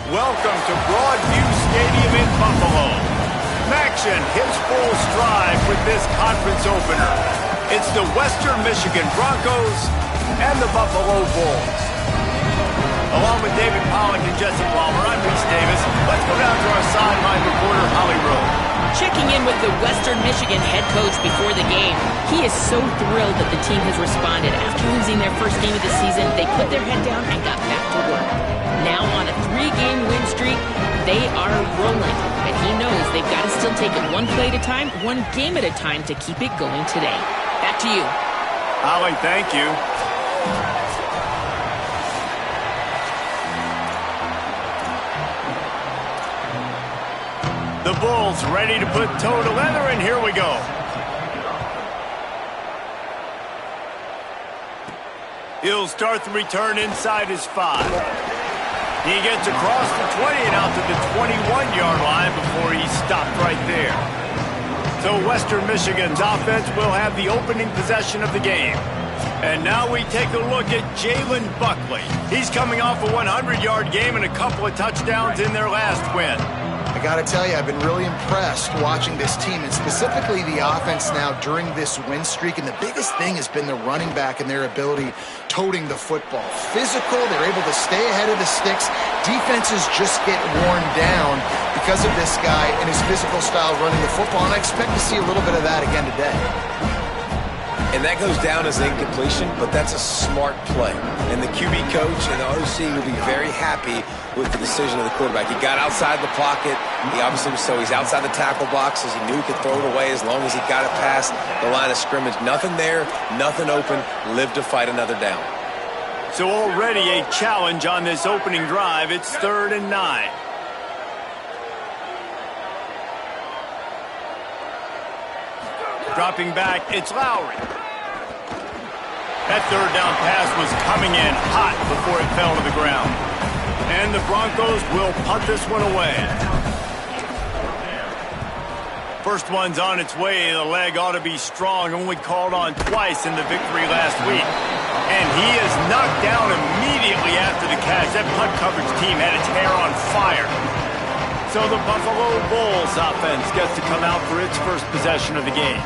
Welcome to Broadview Stadium in Buffalo. Action hits full stride with this conference opener. It's the Western Michigan Broncos and the Buffalo Bulls. Along with David Pollack and Jesse Palmer, I'm Reese Davis. Let's go down to our sideline reporter, Holly Rowe.
Checking in with the Western Michigan head coach before the game. He is so thrilled that the team has responded. After losing their first game of the season, they put their head down and got back to work. Now on a 3-game win streak, they are rolling. And he knows they've got to still take it one play at a time, one game at a time to keep it going today. Back to you.
Holly, thank you. The Bulls ready to put toe to leather, and here we go. He'll start the return inside his 5. He gets across the 20 and out to the 21-yard line before he's stopped right there. So Western Michigan's offense will have the opening possession of the game. And now we take a look at Jalen Buckley. He's coming off a 100-yard game and a couple of touchdowns in their last win.
I got to tell you, I've been really impressed watching this team, and specifically the offense now during this win streak. And the biggest thing has been the running back and their ability toting the football. Physical, they're able to stay ahead of the sticks. Defenses just get worn down because of this guy and his physical style running the football, and I expect to see a little bit of that again today.
And that goes down as an incompletion, but that's a smart play. And the QB coach and the OC will be very happy with the decision of the quarterback. He got outside the pocket. He obviously he's outside the tackle boxes. He knew he could throw it away as long as he got it past the line of scrimmage. Nothing there, nothing open. Live to fight another down.
So already a challenge on this opening drive. It's 3rd and 9. Dropping back, it's Lowry. That 3rd down pass was coming in hot before it fell to the ground. And the Broncos will punt this one away. First one's on its way. The leg ought to be strong. Only called on twice in the victory last week. And he is knocked down immediately after the catch. That punt coverage team had its hair on fire. So the Buffalo Bulls offense gets to come out for its first possession of the game.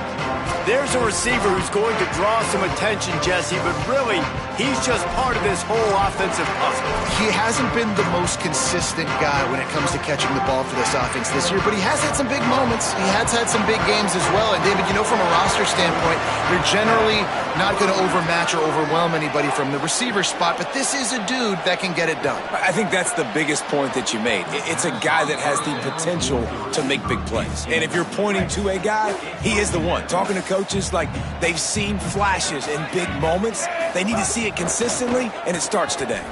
There's a receiver who's going to draw some attention, Jesse, but really, he's just part of this whole offensive puzzle.
He hasn't been the most consistent guy when it comes to catching the ball for this offense this year, but he has had some big moments. He has had some big games as well. And, David, you know, from a roster standpoint, you're generally not going to overmatch or overwhelm anybody from the receiver spot, but this is a dude that can get it done.
I think that's the biggest point that you made. It's a guy that has the potential to make big plays. And if you're pointing to a guy, he is the one. Talking to coaches, like, they've seen flashes in big moments. They need to see it consistently, and it starts today.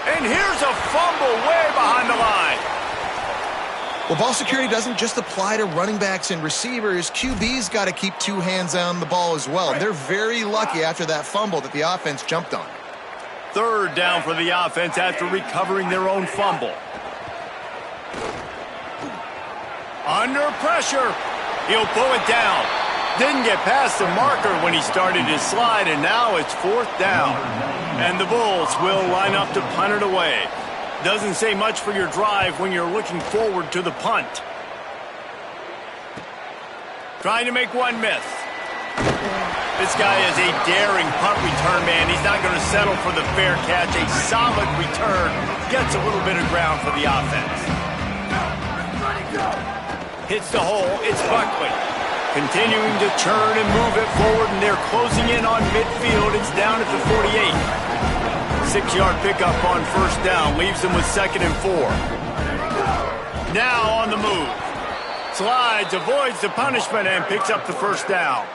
And here's a fumble way behind the line.
Well, ball security doesn't just apply to running backs and receivers. QB's got to keep 2 hands on the ball as well. They're very lucky after that fumble that the offense jumped on.
3rd down for the offense after recovering their own fumble. Under pressure. He'll pull it down. Didn't get past the marker when he started his slide, and now it's 4th down. And the Bulls will line up to punt it away. Doesn't say much for your drive when you're looking forward to the punt. Trying to make one miss. This guy is a daring punt return man. He's not going to settle for the fair catch. A solid return gets a little bit of ground for the offense. Hits the hole. It's Buckley. Continuing to churn and move it forward, and they're closing in on midfield. It's down at the 48. 6-yard pickup on 1st down. Leaves them with 2nd and 4. Now on the move. Slides, avoids the punishment, and picks up the 1st down.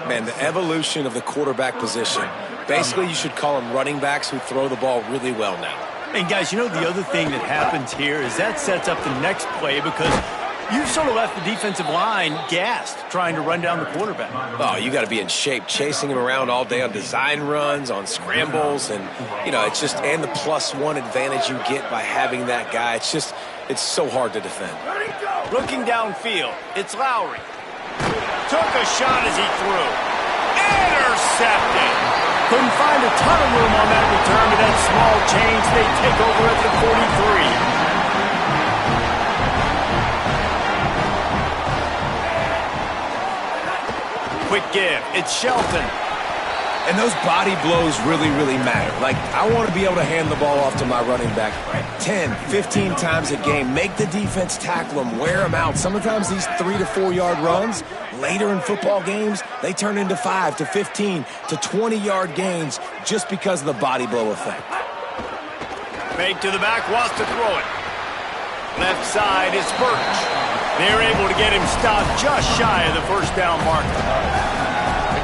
Man, the evolution of the quarterback position. Basically, you should call them running backs who throw the ball really well now.
And, guys, you know the other thing that happens here is that sets up the next play because you've sort of left the defensive line gassed trying to run down the quarterback.
Oh, you got to be in shape, chasing him around all day on design runs, on scrambles, and, you know, it's just, and the +1 advantage you get by having that guy. It's just, it's so hard to defend.
Looking downfield, it's Lowry. Took a shot as he threw. Intercepted. Couldn't find a ton of room on that return, but that small change, they take over at the 43. quick give. It's Shelton.
And those body blows really, really matter. Like, I want to be able to hand the ball off to my running back 10, 15 times a game. Make the defense tackle them, wear them out. Sometimes these 3 to 4 yard runs, later in football games, they turn into 5 to 15 to 20 yard gains just because of the body blow effect.
Fake to the back, wants to throw it. Left side is Birch. They're able to get him stopped just shy of the first down marker.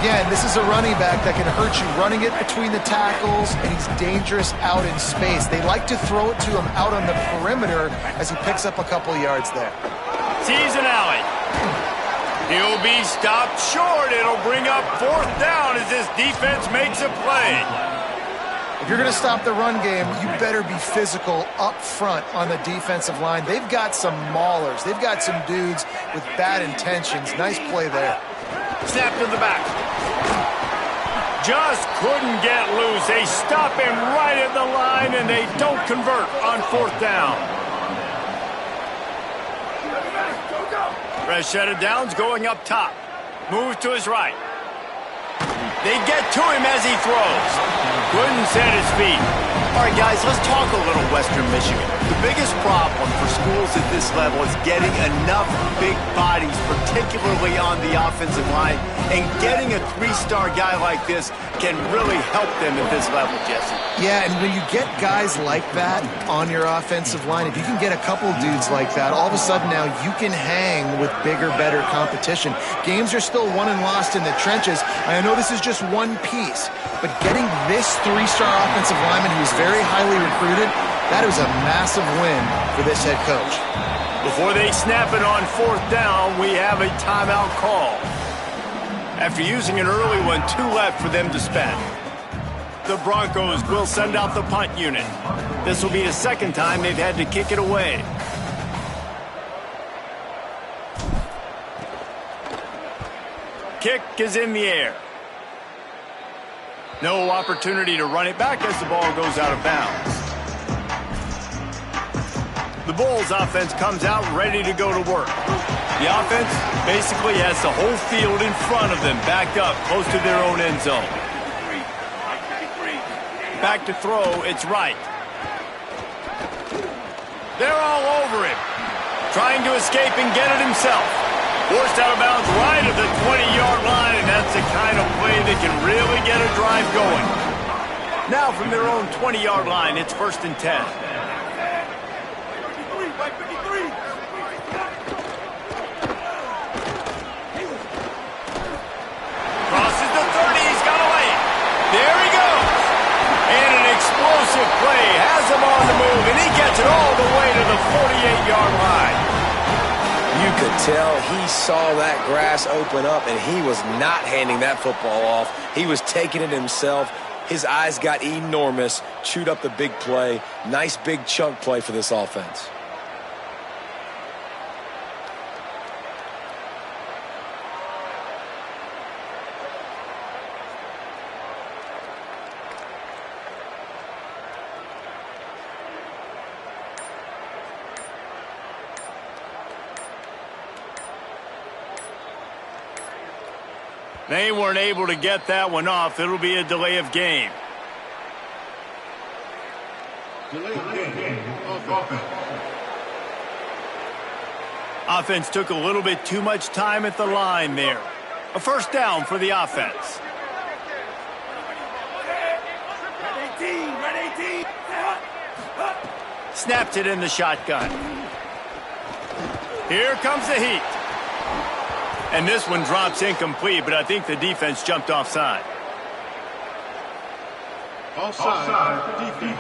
Again, this is a running back that can hurt you running it between the tackles, and he's dangerous out in space. They like to throw it to him out on the perimeter as he picks up a couple yards there.
Sees an alley. He'll be stopped short. It'll bring up 4th down as this defense makes a play.
If you're going to stop the run game, you better be physical up front on the defensive line. They've got some maulers. They've got some dudes with bad intentions. Nice play there.
Snap to the back. Just couldn't get loose. They stop him right at the line, and they don't convert on 4th down. Fresh set of downs going up top. Moves to his right. They get to him as he throws. Couldn't set his feet.
All right, guys, let's talk a little Western Michigan. The biggest problem for schools at this level is getting enough big bodies, particularly on the offensive line, and getting a 3-star guy like this can really help them at this level, Jesse.
Yeah, and when you get guys like that on your offensive line, if you can get a couple dudes like that, all of a sudden now you can hang with bigger, better competition. Games are still won and lost in the trenches. I know this is just one piece, but getting this 3-star offensive lineman who is very highly recruited, that is a massive win for this head coach.
Before they snap it on 4th down, we have a timeout call. After using an early one, 2 left for them to spend. The Broncos will send out the punt unit. This will be the second time they've had to kick it away. Kick is in the air. No opportunity to run it back as the ball goes out of bounds. The Bulls offense comes out ready to go to work. The offense basically has the whole field in front of them, backed up close to their own end zone. Back to throw, it's right. They're all over him. Trying to escape and get it himself. Forced out of bounds right at the 20-yard line, and that's the kind of play that can really get a drive going. Now from their own 20-yard line, it's 1st and 10. Crosses the 30, he's got away. There he goes. And an explosive play has him on the move, and he gets it all the way to the 48-yard line.
You could tell he saw that grass open up, and he was not handing that football off. He was taking it himself. His eyes got enormous, chewed up the big play. Nice big chunk play for this offense.
They weren't able to get that one off. It'll be a delay of game. Offense took a little bit too much time at the line there. A 1st down for the offense. Snapped it in the shotgun. Here comes the heat. And this one drops incomplete, but I think the defense jumped offside.
Offside. Defense.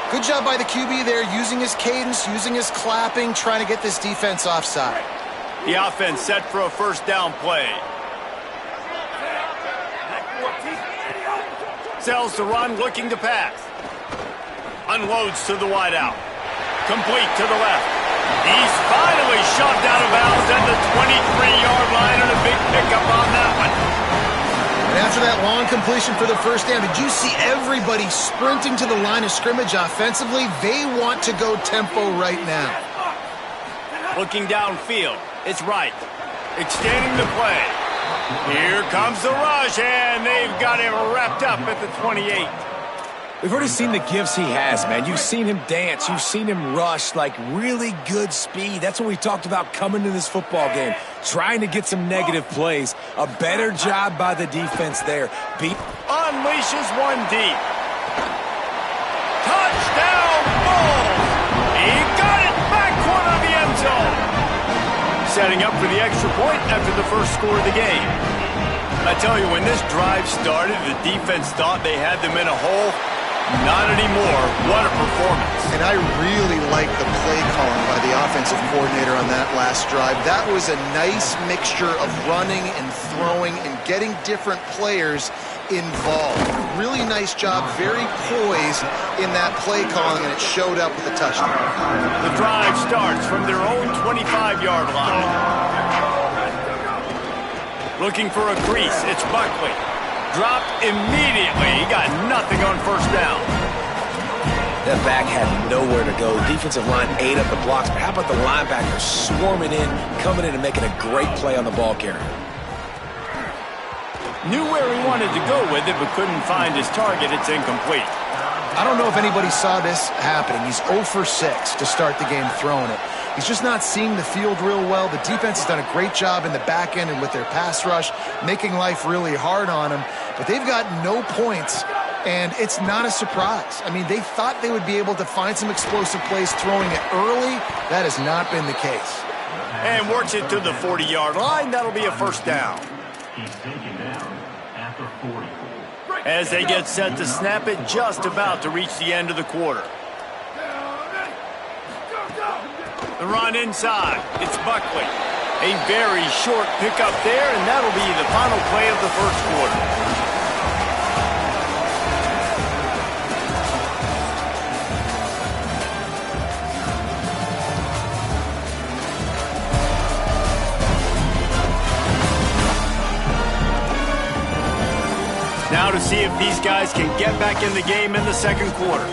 Good job by the QB there, using his cadence, using his clapping, trying to get this defense offside.
The offense set for a 1st down play. Sells the run, looking to pass. Unloads to the wideout. Complete to the left. He's finally shoved out of bounds at the 23-yard line, and a big pickup on that one.
And after that long completion for the 1st down, did you see everybody sprinting to the line of scrimmage offensively? They want to go tempo right now.
Looking downfield. It's right. Extending the play. Here comes the rush, and they've got him wrapped up at the 28.
We've already seen the gifts he has, man. You've seen him dance. You've seen him rush, like really good speed. That's what we talked about coming to this football game, trying to get some negative plays. A better job by the defense there.
Unleashes one deep. Touchdown, Bulls! He got it back corner of the end zone. Setting up for the extra point after the first score of the game. I tell you, when this drive started, the defense thought they had them in a hole. Not anymore. What a performance.
And I really like the play calling by the offensive coordinator on that last drive. That was a nice mixture of running and throwing and getting different players involved. Really nice job, very poised in that play calling, and it showed up with a touchdown.
The drive starts from their own 25-yard line. Looking for a crease. It's Buckley. Dropped immediately. He got nothing on first down.
That back had nowhere to go. The defensive line ate up the blocks. But how about the linebackers swarming in, coming in and making a great play on the ball carrier?
Knew where he wanted to go with it, but couldn't find his target. It's incomplete.
I don't know if anybody saw this happening. He's 0 for 6 to start the game throwing it. He's just not seeing the field real well. The defense has done a great job in the back end and with their pass rush, making life really hard on him. But they've got no points, and it's not a surprise. I mean, they thought they would be able to find some explosive plays throwing it early. That has not been the case.
And works it to the 40-yard line. That'll be a first down.
He's taken down at the 40.
As they get set to snap it, just about to reach the end of the quarter. The run inside. It's Buckley. A very short pickup there, and that'll be the final play of the first quarter. Now to see if these guys can get back in the game in the second quarter.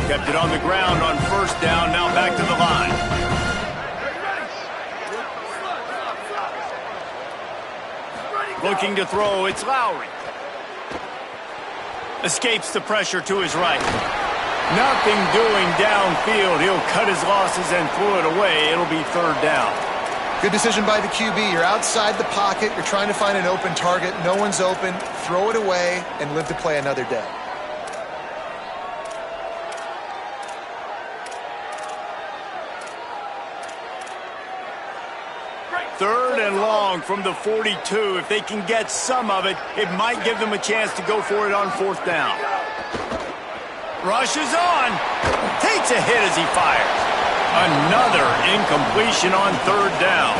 Kept it on the ground on first down, now back to the line. Looking to throw, it's Lowry. Escapes the pressure to his right. Nothing doing downfield. He'll cut his losses and throw it away. It'll be third down.
Good decision by the QB. You're outside the pocket. You're trying to find an open target. No one's open. Throw it away and live to play another day.
Third and long from the 42. If they can get some of it, it might give them a chance to go for it on fourth down. Rushes on. Takes a hit as he fires. Another incompletion on third down.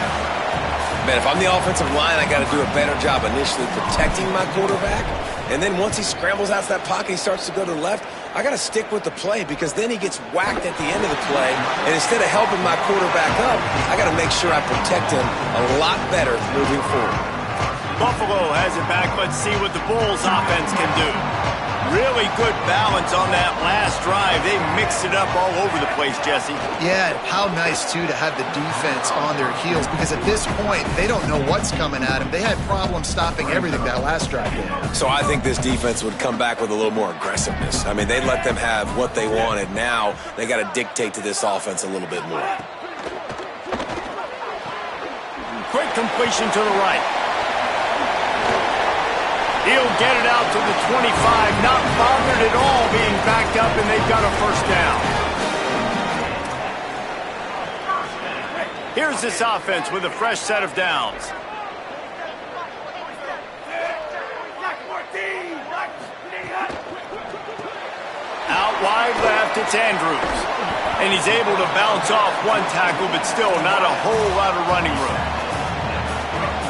Man, if I'm the offensive line, I got to do a better job initially protecting my quarterback. And then once he scrambles out of that pocket, he starts to go to the left, I got to stick with the play because then he gets whacked at the end of the play. And instead of helping my quarterback up, I got to make sure I protect him a lot better moving forward.
Buffalo has it back. Let's see what the Bulls offense can do. Really good balance on that last drive. They mixed it up all over the place, Jesse.
Yeah, how nice, too, to have the defense on their heels because at this point, they don't know what's coming at them. They had problems stopping everything that last drive did.
So I think this defense would come back with a little more aggressiveness. I mean, they let them have what they wanted. Now they got to dictate to this offense a little bit more.
Quick completion to the right. He'll get it out to the 25, not bothered at all being backed up, and they've got a first down. Here's this offense with a fresh set of downs. Out wide left, it's Andrews. And he's able to bounce off one tackle, but still not a whole lot of running room.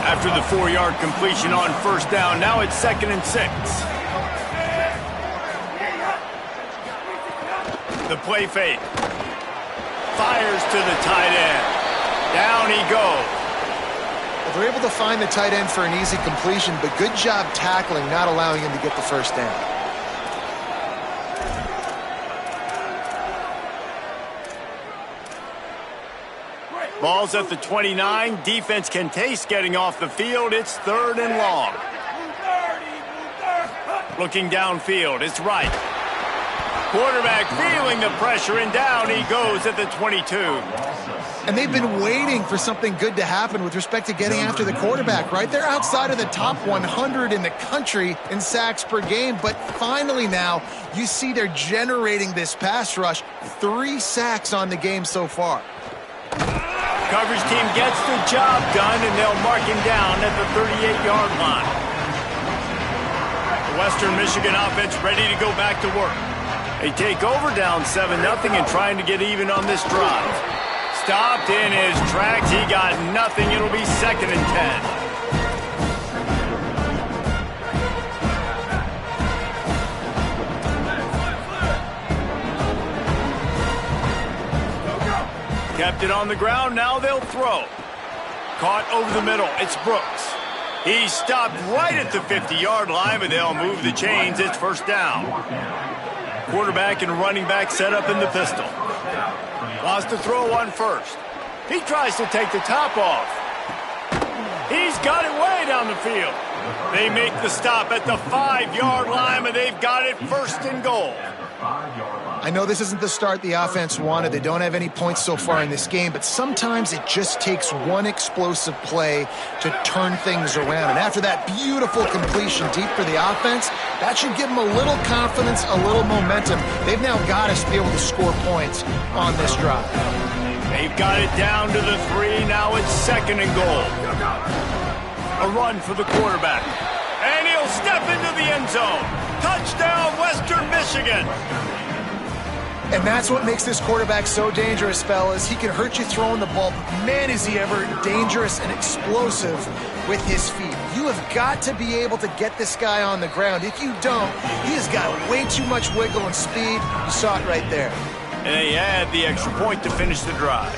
After the 4-yard completion on first down, now it's 2nd and 6. The play fake. Fires to the tight end. Down he goes.
Well, they're able to find the tight end for an easy completion, but good job tackling, not allowing him to get the first down.
Ball's at the 29. Defense can taste getting off the field. It's 3rd and long. Looking downfield, it's right. Quarterback feeling the pressure, and down he goes at the 22.
And they've been waiting for something good to happen with respect to getting after the quarterback, right? They're outside of the top 100 in the country in sacks per game, but finally now you see they're generating this pass rush. 3 sacks on the game so far.
Coverage team gets the job done, and they'll mark him down at the 38-yard line. The Western Michigan offense ready to go back to work. They take over down 7-0 and trying to get even on this drive. Stopped in his tracks. He got nothing. It'll be 2nd and 10. Kept it on the ground. Now they'll throw. Caught over the middle. It's Brooks. He stopped right at the 50-yard line, but they'll move the chains. It's 1st down. Quarterback and running back set up in the pistol. Wants to throw on 1st. He tries to take the top off. He's got it way down the field. They make the stop at the 5-yard line, and they've got it 1st and goal.
I know this isn't the start the offense wanted. They don't have any points so far in this game, but sometimes it just takes one explosive play to turn things around. And after that beautiful completion deep for the offense, that should give them a little confidence, a little momentum. They've now got us to be able to score points on this drive.
They've got it down to the 3. Now it's 2nd and goal. A run for the quarterback. And he'll step into the end zone. Touchdown, Western Michigan.
And that's what makes this quarterback so dangerous, fellas. He can hurt you throwing the ball, but man, is he ever dangerous and explosive with his feet. You have got to be able to get this guy on the ground. If you don't, he has got way too much wiggle and speed. You saw it right there.
And they add the extra point to finish the drive.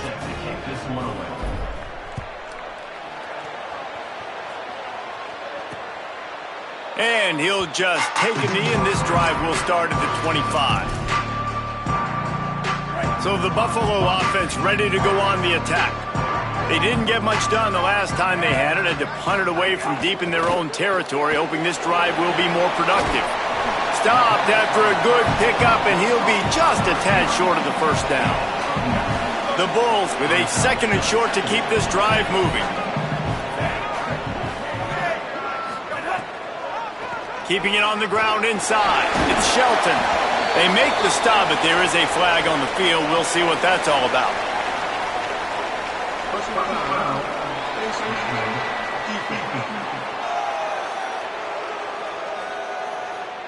And he'll just take a knee, and this drive will start at the 25. So the Buffalo offense ready to go on the attack. They didn't get much done the last time they had it. Had to punt it away from deep in their own territory, hoping this drive will be more productive. Stopped after a good pickup, and he'll be just a tad short of the 1st down. The Bulls with a 2nd and short to keep this drive moving. Keeping it on the ground inside. It's Shelton. They make the stop, but there is a flag on the field. We'll see what that's all about.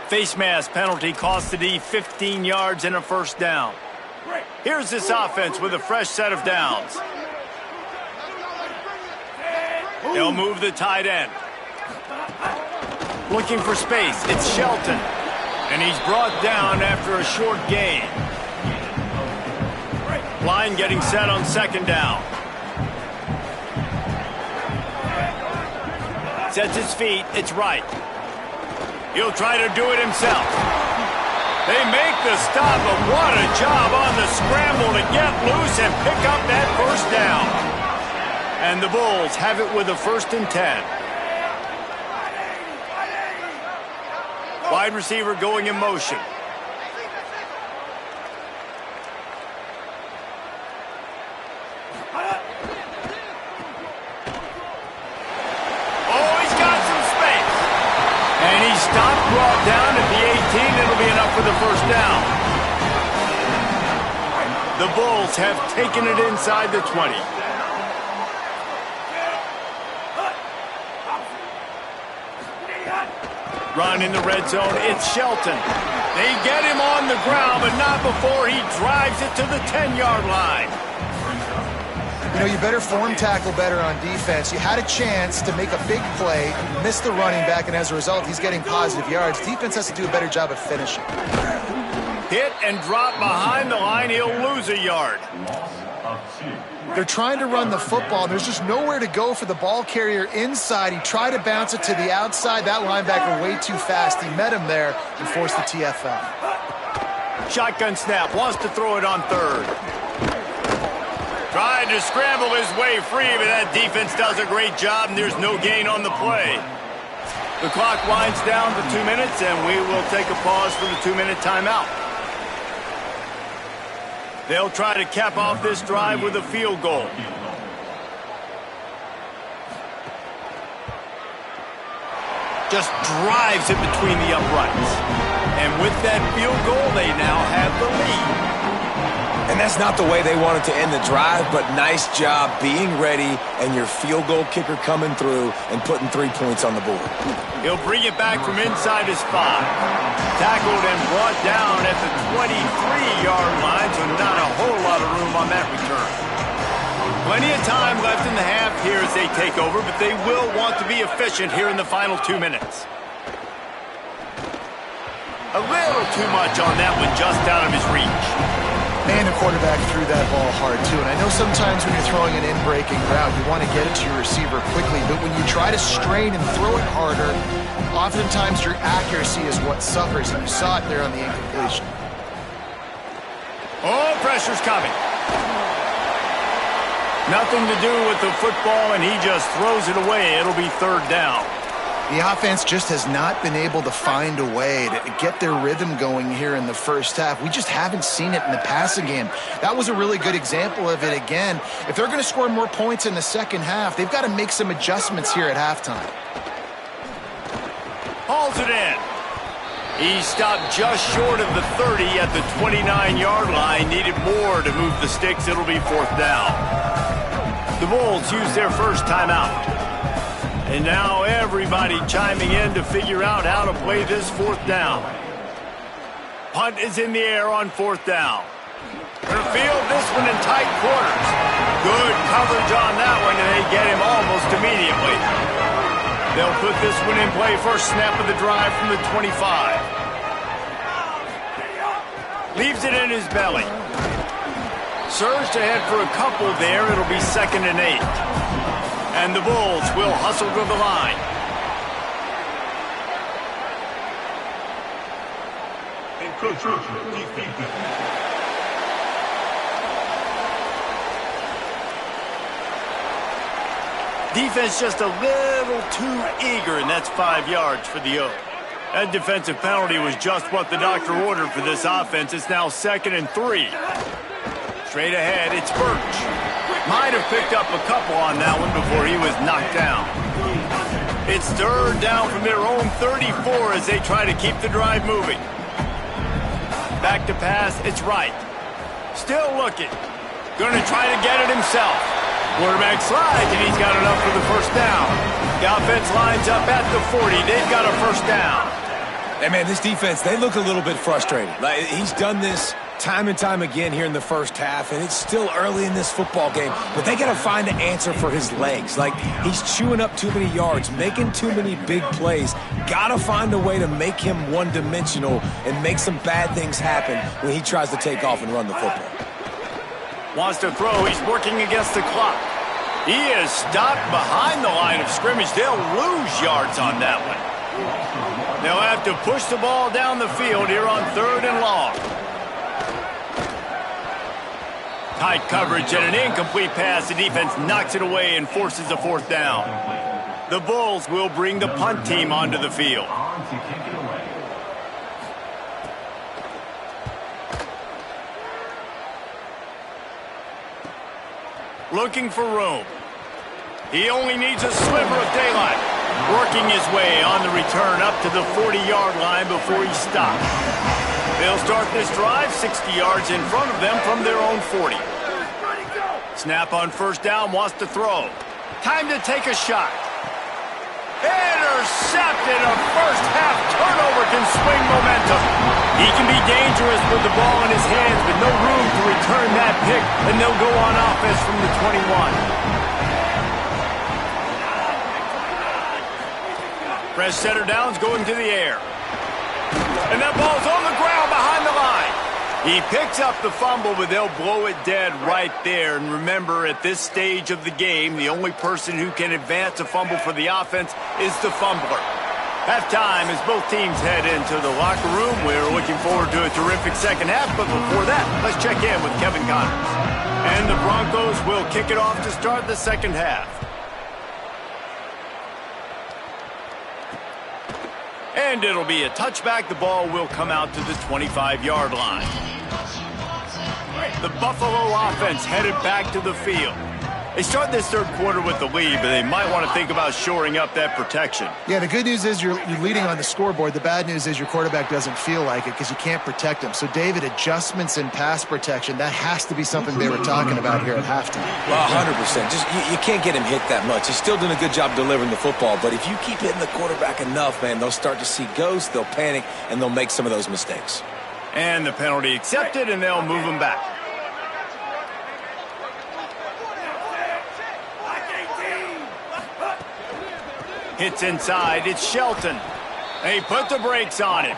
Face mask penalty cost the D 15 yards and a 1st down. Here's this offense with a fresh set of downs. They'll move the tight end. Looking for space. It's Shelton. And he's brought down after a short gain. Line getting set on 2nd down. Sets his feet. It's right. He'll try to do it himself. They make the stop, but what a job on the scramble to get loose and pick up that 1st down. And the Bulls have it with a 1st and 10. Wide receiver going in motion. Oh, he's got some space. And he stopped, brought down at the 18. It'll be enough for the 1st down. The Bulls have taken it inside the 20. Run in the red zone. It's Shelton. They get him on the ground, but not before he drives it to the 10-yard line.
You know, you better form tackle better on defense. You had a chance to make a big play, missed the running back, and as a result, he's getting positive yards. Defense has to do a better job of finishing.
Hit and drop behind the line. He'll lose a yard.
They're trying to run the football. There's just nowhere to go for the ball carrier inside. He tried to bounce it to the outside. That linebacker way too fast. He met him there and forced the TFL.
Shotgun snap. Wants to throw it on 3rd. Tried to scramble his way free, but that defense does a great job, and there's no gain on the play. The clock winds down to 2 minutes, and we will take a pause for the 2-minute timeout. They'll try to cap off this drive with a field goal. Just drives it between the uprights. And with that field goal, they now have the lead.
And that's not the way they wanted to end the drive, but nice job being ready and your field goal kicker coming through and putting 3 points on the board.
He'll bring it back from inside his 5. Tackled and brought down at the 23-yard line, so not a whole lot of room on that return. Plenty of time left in the half here as they take over, but they will want to be efficient here in the final 2 minutes. A little too much on that one, just out of his reach.
Man, the quarterback threw that ball hard, too. And I know sometimes when you're throwing an in-breaking route, you want to get it to your receiver quickly. But when you try to strain and throw it harder, oftentimes your accuracy is what suffers. And you saw it there on the incompletion.
Oh, pressure's coming. Nothing to do with the football, and he just throws it away. It'll be 3rd down.
The offense just has not been able to find a way to get their rhythm going here in the first half. We just haven't seen it in the passing game. That was a really good example of it again. If they're going to score more points in the second half, they've got to make some adjustments here at halftime.
Hauls it in. He stopped just short of the 30 at the 29-yard line. Needed more to move the sticks. It'll be 4th down. The Bulls use their first timeout. And now everybody chiming in to figure out how to play this 4th down. Punt is in the air on 4th down. Gonna field this one in tight quarters. Good coverage on that one, and they get him almost immediately. They'll put this one in play first snap of the drive from the 25. Leaves it in his belly. Surged ahead for a couple there. It'll be 2nd and 8. And the Bulls will hustle to the line. Defense just a little too eager, and that's 5 yards for the O. That defensive penalty was just what the doctor ordered for this offense. It's now 2nd and 3. Straight ahead, it's Birch. Might have picked up a couple on that one before he was knocked down. It's 3rd down from their own 34 as they try to keep the drive moving. Back to pass, it's Wright. Still looking. Going to try to get it himself. Quarterback slides, and he's got enough for the 1st down. The offense lines up at the 40. They've got a 1st down.
Hey, man, this defense, they look a little bit frustrated. Like, he's done this time and time again here in the first half, and it's still early in this football game, but they got to find an answer for his legs. Like, he's chewing up too many yards, making too many big plays. Got to find a way to make him one-dimensional and make some bad things happen when he tries to take off and run the football.
Wants to throw. He's working against the clock. He is stopped behind the line of scrimmage. They'll lose yards on that one. They'll have to push the ball down the field here on 3rd and long. Tight coverage and an incomplete pass. The defense knocks it away and forces a 4th down. The Bulls will bring the punt team onto the field. Looking for room. He only needs a sliver of daylight. Working his way on the return up to the 40-yard line before he stops. They'll start this drive 60 yards in front of them from their own 40. Snap on 1st down, wants to throw. Time to take a shot. Intercepted. A first half turnover can swing momentum. He can be dangerous with the ball in his hands, but no room to return that pick, and they'll go on offense from the 21. Fresh setter downs going to the air. And that ball's on the ground behind the line. He picks up the fumble, but they'll blow it dead right there. And remember, at this stage of the game, the only person who can advance a fumble for the offense is the fumbler. Halftime as both teams head into the locker room. We're looking forward to a terrific second half, but before that, let's check in with Kevin Connors. And the Broncos will kick it off to start the second half. And it'll be a touchback. The ball will come out to the 25-yard line. The Buffalo offense headed back to the field. They start this third quarter with the lead, but they might want to think about shoring up that protection.
Yeah, the good news is you're leading on the scoreboard. The bad news is your quarterback doesn't feel like it because you can't protect him. So, David, adjustments in pass protection, that has to be something they were talking about here at halftime.
Well, 100%. Just you can't get him hit that much. He's still doing a good job delivering the football, but if you keep hitting the quarterback enough, man, they'll start to see ghosts, they'll panic, and they'll make some of those mistakes.
And the penalty accepted, and they'll move him back. Hits inside. It's Shelton. They put the brakes on it.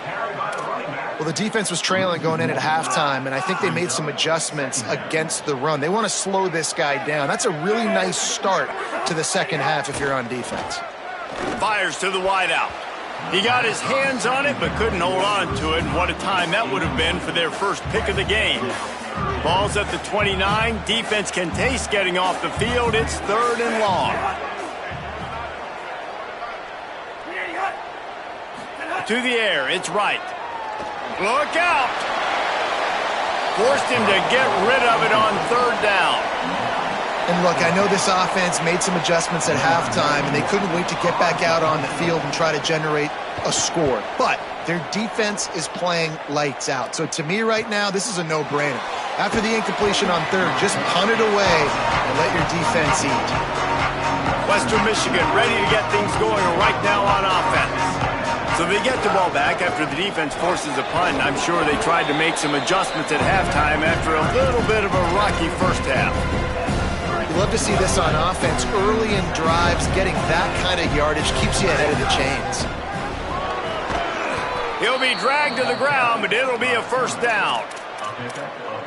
Well, the defense was trailing going in at halftime, and I think they made some adjustments against the run. They want to slow this guy down. That's a really nice start to the second half if you're on defense.
Fires to the wideout. He got his hands on it, but couldn't hold on to it. And what a time that would have been for their first pick of the game. Ball's at the 29. Defense can taste getting off the field. It's 3rd and long. To the air, it's right. Look out! Forced him to get rid of it on 3rd down.
And look, I know this offense made some adjustments at halftime, and they couldn't wait to get back out on the field and try to generate a score. But their defense is playing lights out. So to me right now, this is a no-brainer. After the incompletion on 3rd, just punt it away and let your defense eat.
Western Michigan ready to get things going right now on offense. So they get the ball back after the defense forces a punt. I'm sure they tried to make some adjustments at halftime after a little bit of a rocky first half.
You love to see this on offense. Early in drives, getting that kind of yardage keeps you ahead of the chains.
He'll be dragged to the ground, but it'll be a first down.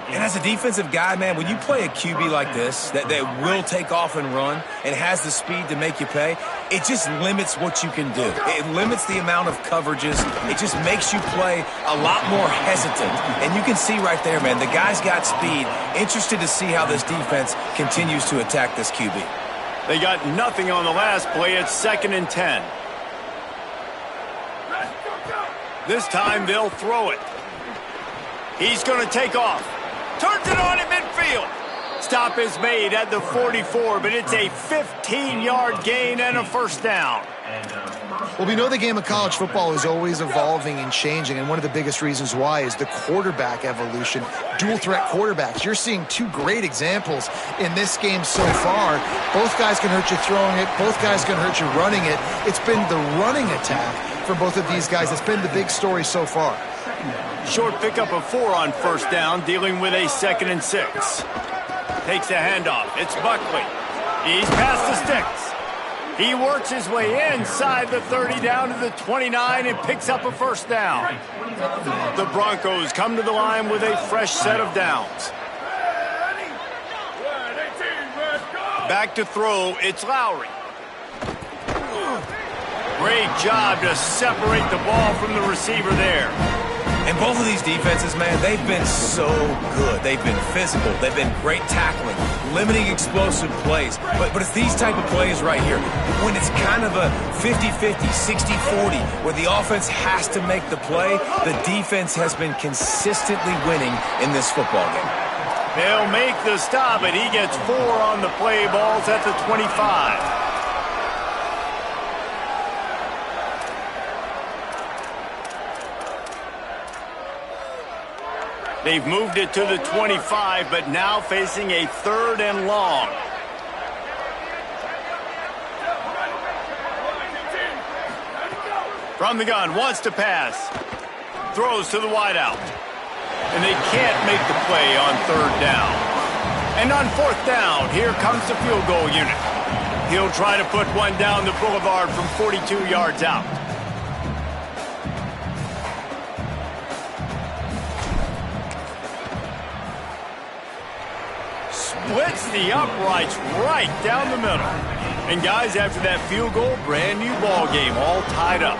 And as a defensive guy, man, when you play a QB like this that will take off and run and has the speed to make you pay, it just limits what you can do. It limits the amount of coverages. It just makes you play a lot more hesitant. And you can see right there, man, the guy's got speed. Interested to see how this defense continues to attack this QB.
They got nothing on the last play. It's 2nd and 10. This time they'll throw it. He's going to take off. Turns it on in midfield. Stop is made at the 44, but it's a 15-yard gain and a first down.
Well, we know the game of college football is always evolving and changing, and one of the biggest reasons why is the quarterback evolution, dual-threat quarterbacks. You're seeing 2 great examples in this game so far. Both guys can hurt you throwing it. Both guys can hurt you running it. It's been the running attack for both of these guys that's been the big story so far.
Short pickup of 4 on first down, dealing with a 2nd and 6. Takes a handoff. It's Buckley. He's past the sticks. He works his way inside the 30 down to the 29 and picks up a first down. The Broncos come to the line with a fresh set of downs. Back to throw, it's Lowry. Great job to separate the ball from the receiver there.
And both of these defenses, man, they've been so good. They've been physical. They've been great tackling, limiting explosive plays. But it's these type of plays right here, when it's kind of a 50-50, 60-40, where the offense has to make the play, the defense has been consistently winning in this football game.
They'll make the stop, and he gets 4 on the play. Balls at the 25. They've moved it to the 25, but now facing a 3rd and long. From the gun, wants to pass. Throws to the wideout. And they can't make the play on 3rd down. And on 4th down, here comes the field goal unit. He'll try to put one down the boulevard from 42 yards out. Splits the uprights right down the middle. And guys, after that field goal, brand new ball game, all tied up.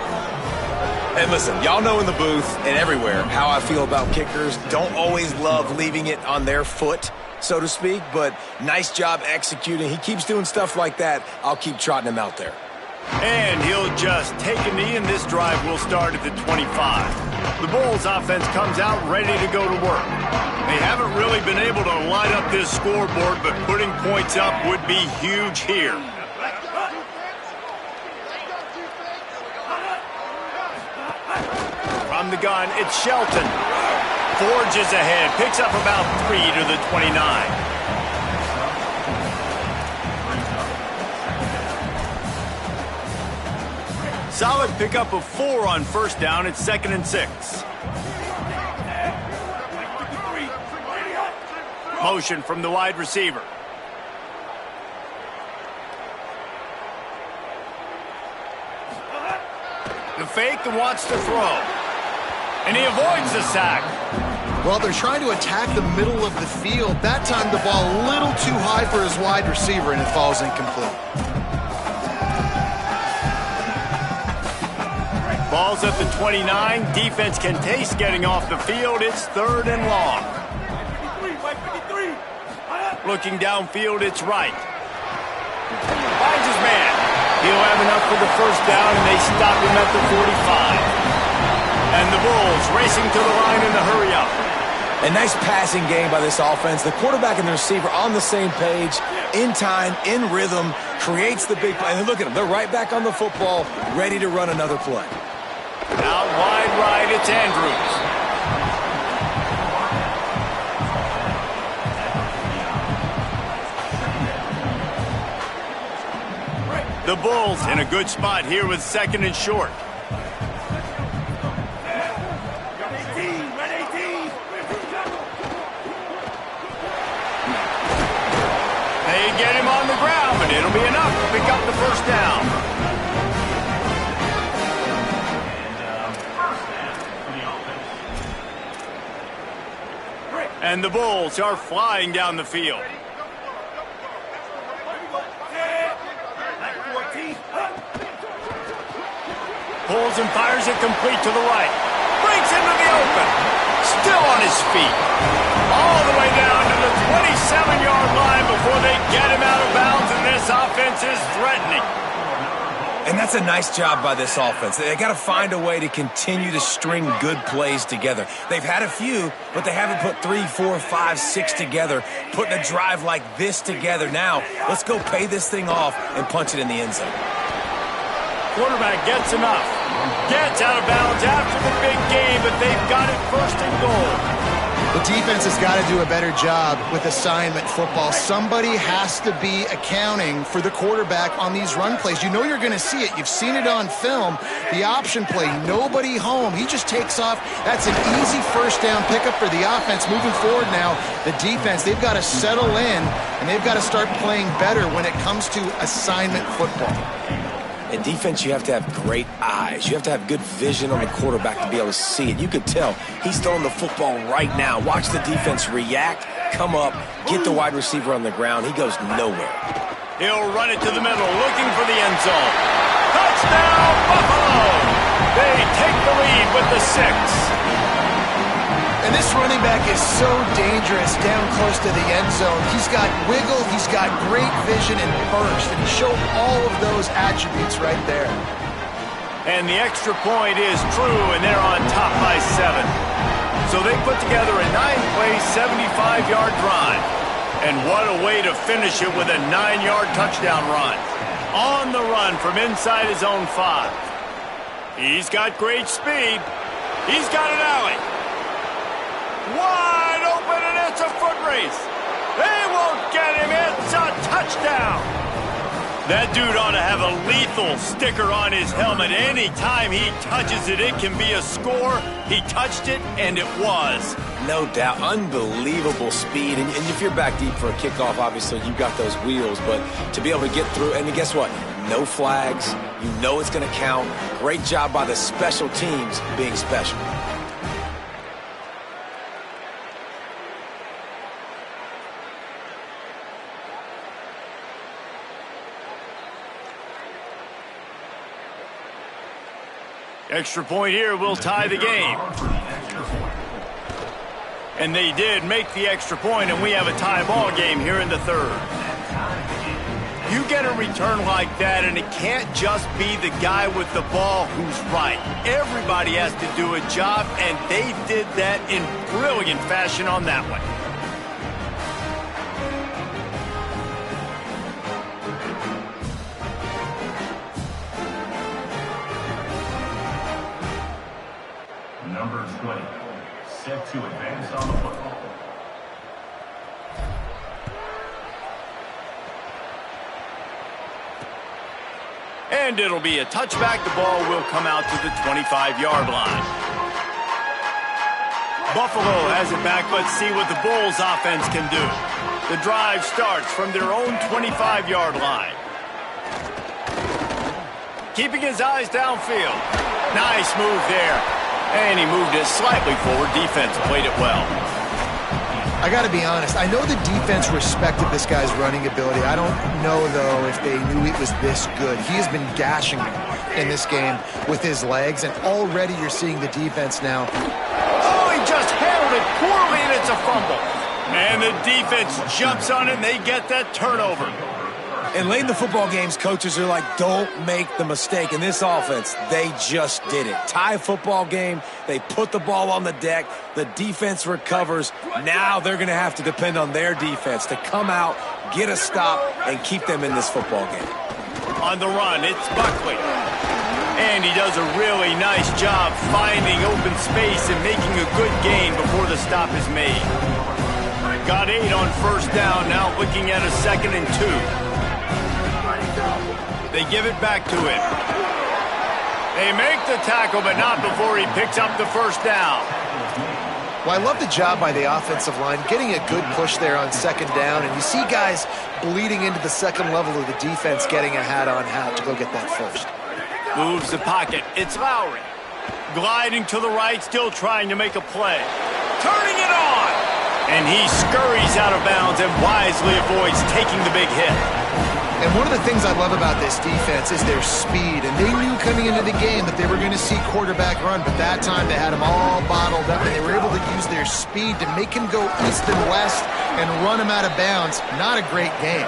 And listen, y'all know in the booth and everywhere how I feel about kickers. Don't always love leaving it on their foot. so to speak, but nice job executing. He keeps doing stuff like that. I'll keep trotting him out there.
And he'll just take a knee, and this drive will start at the 25. The Bulls offense comes out ready to go to work. They haven't really been able to line up this scoreboard, but putting points up would be huge here. From the gun, it's Shelton. Forges ahead, picks up about 3 to the 29. Solid pickup of 4 on first down. It's 2nd and 6. Motion from the wide receiver. The fake and wants to throw. And he avoids the sack.
Well, they're trying to attack the middle of the field. That time the ball a little too high for his wide receiver, and it falls incomplete.
Ball's at the 29. Defense can taste getting off the field. It's 3rd and long. Looking downfield, it's Wright. Finds his man. He'll have enough for the first down, and they stop him at the 45. And the Bulls racing to the line in the hurry-up.
A nice passing game by this offense. The quarterback and the receiver on the same page, in time, in rhythm, creates the big play. And look at them. They're right back on the football, ready to run another play.
Out wide right, it's Andrews. The Bulls in a good spot here with 2nd and short. They get him on the ground, but it'll be enough to pick up the first down. And the Bulls are flying down the field. Pulls and fires it complete to the right. Breaks into the open. Still on his feet. All the way down to the 27-yard line before they get him out of bounds, and this offense is threatening.
And that's a nice job by this offense. They got to find a way to continue to string good plays together. They've had a few, but they haven't put 3, 4, 5, 6 together, putting a drive like this together. Now, let's go pay this thing off and punch it in the end zone.
Quarterback gets enough. Gets out of bounds after the big game, but they've got it 1st and goal.
The defense has got to do a better job with assignment football. Somebody has to be accounting for the quarterback on these run plays. You know you're going to see it. You've seen it on film. The option play, nobody home. He just takes off. That's an easy first down pickup for the offense. Moving forward now, the defense, they've got to settle in, and they've got to start playing better when it comes to assignment football.
In defense, you have to have great eyes. You have to have good vision on the quarterback to be able to see it. You could tell he's throwing the football right now. Watch the defense react, come up, get the wide receiver on the ground. He goes nowhere.
He'll run it to the middle, looking for the end zone. Touchdown, Buffalo! They take the lead with the 6.
And this running back is so dangerous down close to the end zone. He's got wiggle, he's got great vision and burst, and he showed all of those attributes right there.
And the extra point is true, and they're on top by 7. So they put together a 9-play, 75-yard drive. And what a way to finish it with a 9-yard touchdown run. On the run from inside his own 5. He's got great speed. He's got an alley. Wide open, and it's a foot race. They won't get him. It's a touchdown. That dude ought to have a lethal sticker on his helmet. Anytime he touches it, it can be a score. He touched it, and it was.
No doubt. Unbelievable speed. And if you're back deep for a kickoff, obviously you've got those wheels. But to be able to get through, and guess what? No flags. You know it's going to count. Great job by the special teams being special.
Extra point here will tie the game. And they did make the extra point, and we have a tie ball game here in the third. You get a return like that, and it can't just be the guy with the ball who's right. Everybody has to do a job, and they did that in brilliant fashion on that one.
Number 20, set to advance on the football.
And it'll be a touchback. The ball will come out to the 25-yard line. Buffalo has it back. Let's see what the Bulls offense can do. The drive starts from their own 25-yard line. Keeping his eyes downfield. Nice move there. And he moved it slightly forward. Defense played it well.
I got to be honest. I know the defense respected this guy's running ability. I don't know, though, if they knew he was this good. He has been gashing them in this game with his legs, and already you're seeing the defense now.
Oh, he just handled it poorly, and it's a fumble. And the defense jumps on it, and they get that turnover.
And late in the football games, coaches are like, don't make the mistake. In this offense, they just did it. Tie football game, they put the ball on the deck, the defense recovers. Now they're going to have to depend on their defense to come out, get a stop, and keep them in this football game.
On the run, it's Buckley. And he does a really nice job finding open space and making a good gain before the stop is made. Got 8 on first down, now looking at a 2nd and 2. They give it back to him. They make the tackle, but not before he picks up the first down.
Well, I love the job by the offensive line, getting a good push there on 2nd down, and you see guys bleeding into the second level of the defense getting a hat-on-hat to go get that first.
Moves the pocket. It's Lowry. Gliding to the right, still trying to make a play. Turning it on! And he scurries out of bounds and wisely avoids taking the big hit.
And one of the things I love about this defense is their speed. And they knew coming into the game that they were going to see quarterback run, but that time they had him all bottled up, and they were able to use their speed to make him go east and west and run him out of bounds. Not a great game.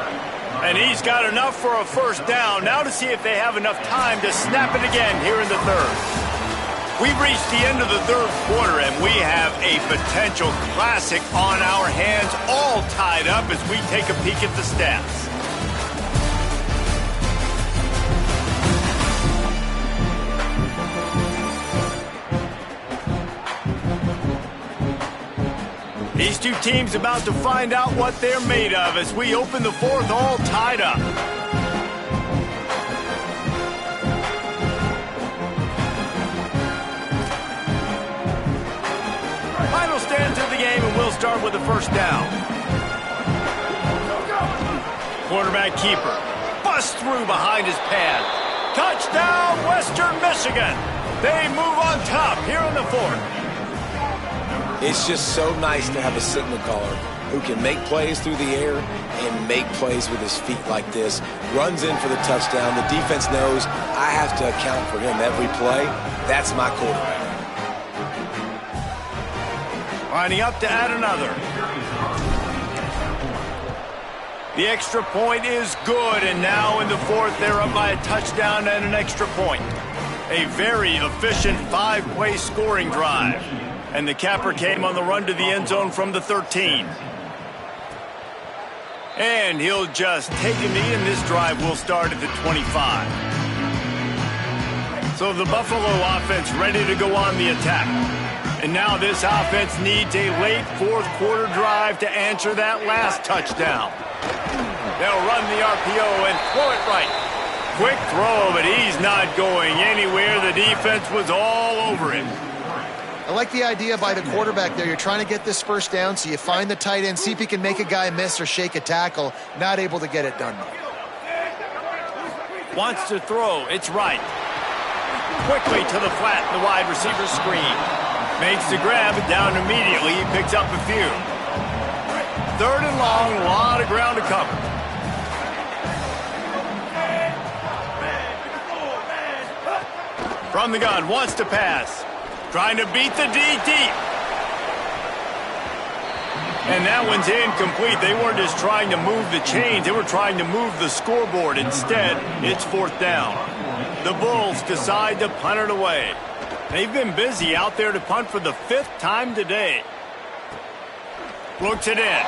And he's got enough for a first down. Now to see if they have enough time to snap it again here in the third. We've reached the end of the third quarter, and we have a potential classic on our hands, all tied up as we take a peek at the stats. These two teams about to find out what they're made of as we open the fourth, all tied up. Final stands of the game, and we'll start with the first down. Quarterback keeper busts through behind his pad. Touchdown, Western Michigan. They move on top here in the fourth.
It's just so nice to have a signal caller who can make plays through the air and make plays with his feet like this. Runs in for the touchdown. The defense knows I have to account for him every play. That's my quarterback.
Lining up to add another. The extra point is good, and now in the fourth, they're up by a touchdown and an extra point. A very efficient 5-play scoring drive. And the capper came on the run to the end zone from the 13. And he'll just take a knee, and this drive will start at the 25. So the Buffalo offense ready to go on the attack. And now this offense needs a late fourth quarter drive to answer that last touchdown. They'll run the RPO and throw it right. Quick throw, but he's not going anywhere. The defense was all over him.
I like the idea by the quarterback there. You're trying to get this first down, so you find the tight end, see if he can make a guy miss or shake a tackle. Not able to get it done.
Wants to throw. It's right. Quickly to the flat, the wide receiver screen. Makes the grab, down immediately. He picks up a few. 3rd and long, a lot of ground to cover. From the gun, wants to pass. Trying to beat the D deep. And that one's incomplete. They weren't just trying to move the chains. They were trying to move the scoreboard. Instead, it's 4th down. The Bulls decide to punt it away. They've been busy out there to punt for the 5th time today. Looks it in.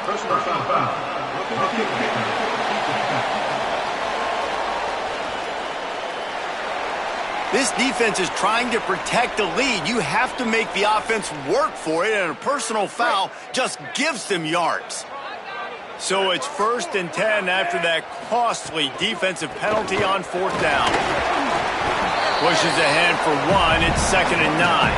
Personal foul.
This defense is trying to protect the lead. You have to make the offense work for it, and a personal foul just gives them yards.
So it's 1st and 10 after that costly defensive penalty on 4th down. Pushes ahead for 1. It's 2nd and 9.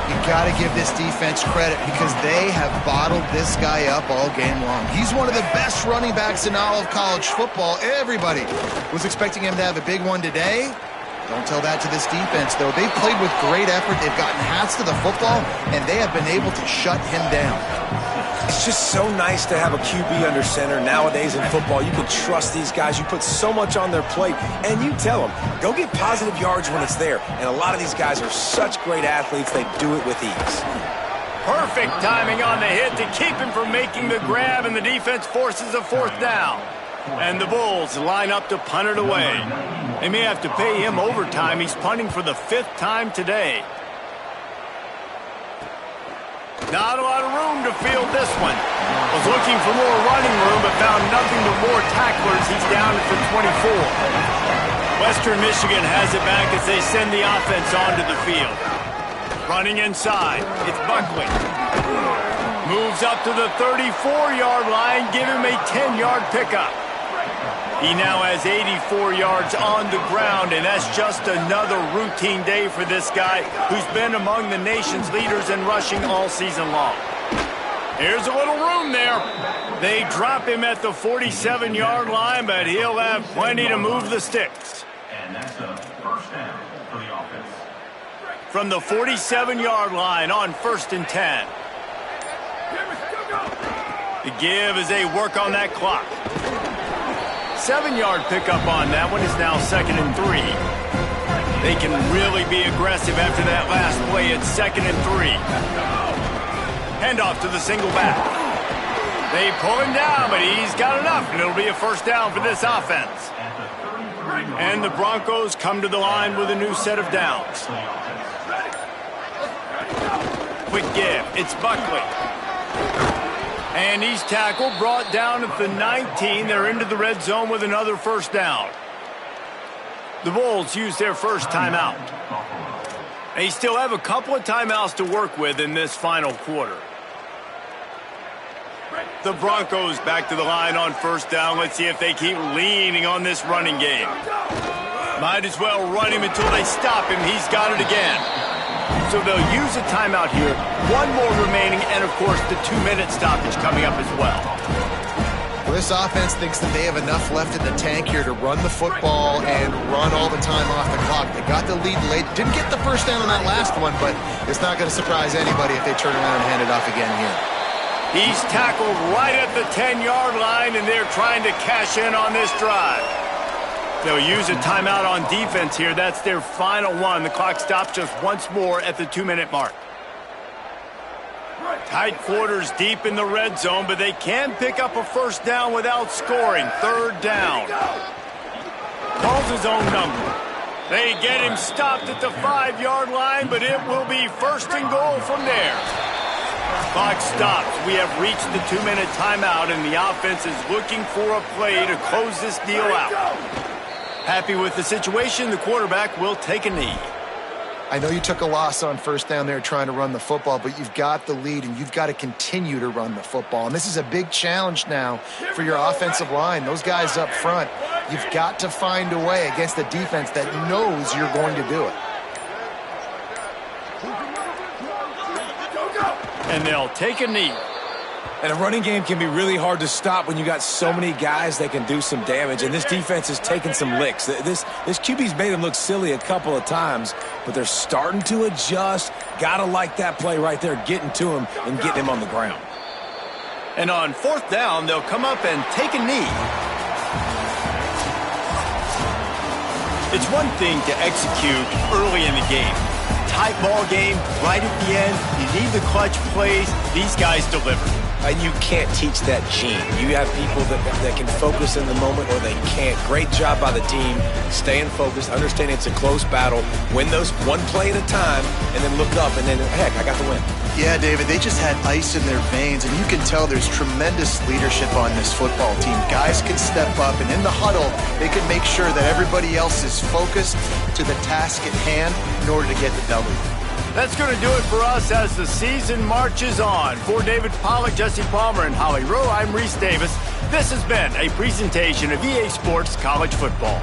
You got to give this defense credit because they have bottled this guy up all game long. He's one of the best running backs in all of college football. Everybody was expecting him to have a big one today. Don't tell that to this defense, though. They've played with great effort. They've gotten hats to the football, and they have been able to shut him down.
It's just so nice to have a QB under center. Nowadays in football, you can trust these guys. You put so much on their plate, and you tell them, go get positive yards when it's there. And a lot of these guys are such great athletes, they do it with ease.
Perfect timing on the hit to keep him from making the grab, and the defense forces a 4th down. And the Bulls line up to punt it away. They may have to pay him overtime. He's punting for the 5th time today. Not a lot of room to field this one. Was looking for more running room, but found nothing but more tacklers. He's down at the 24. Western Michigan has it back as they send the offense onto the field. Running inside, it's Buckley. Moves up to the 34-yard line, give him a 10-yard pickup. He now has 84 yards on the ground, and that's just another routine day for this guy who's been among the nation's leaders in rushing all season long. Here's a little room there. They drop him at the 47-yard line, but he'll have plenty to move the sticks.
And that's a 1st down for the offense.
From the 47-yard line on 1st and 10. The give as they work on that clock. 7-yard pickup on that one is now 2nd and 3. They can really be aggressive after that last play. It's 2nd and 3. Handoff to the single back. They pull him down, but he's got enough, and it'll be a 1st down for this offense. And the Broncos come to the line with a new set of downs. Quick give. It's Buckley. And he's tackled, brought down at the 19. They're into the red zone with another 1st down. The Bulls use their first timeout. They still have a couple of timeouts to work with in this final quarter. The Broncos back to the line on 1st down. Let's see if they keep leaning on this running game. Might as well run him until they stop him. He's got it again. So they'll use a timeout here. 1 more remaining, and of course the 2-minute stoppage coming up as well.
Well, this offense thinks that they have enough left in the tank here to run the football and run all the time off the clock. They got the lead late. Didn't get the 1st down on that last one, but it's not going to surprise anybody if they turn around and hand it off again here.
He's tackled right at the 10-yard line, and they're trying to cash in on this drive. They'll use a timeout on defense here. That's their final one. The clock stops just once more at the 2-minute mark. Tight quarters deep in the red zone, but they can pick up a 1st down without scoring. 3rd down. Calls his own number. They get him stopped at the 5-yard line, but it will be 1st and goal from there. Clock stops. We have reached the 2-minute timeout, and the offense is looking for a play to close this deal out. Happy with the situation, the quarterback will take a knee.
I know you took a loss on 1st down there trying to run the football, but you've got the lead, and you've got to continue to run the football. And this is a big challenge now for your offensive line. Those guys up front, you've got to find a way against a defense that knows you're going to do it.
And they'll take a knee.
And a running game can be really hard to stop when you got so many guys that can do some damage. And this defense is taking some licks. This QB's made them look silly a couple of times, but they're starting to adjust. Gotta like that play right there, getting to him and getting him on the ground.
And on 4th down, they'll come up and take a knee. It's one thing to execute early in the game. Tight ball game, right at the end, you need the clutch plays. These guys deliver.
And you can't teach that gene. You have people that can focus in the moment or they can't. Great job by the team, staying focused, understanding it's a close battle, win those one play at a time, and then look up and then, heck, I got the win.
Yeah, David, they just had ice in their veins, and you can tell there's tremendous leadership on this football team. Guys can step up, and in the huddle, they can make sure that everybody else is focused to the task at hand in order to get the W.
That's going to do it for us as the season marches on. For David Pollack, Jesse Palmer, and Holly Rowe, I'm Reese Davis. This has been a presentation of EA Sports College Football.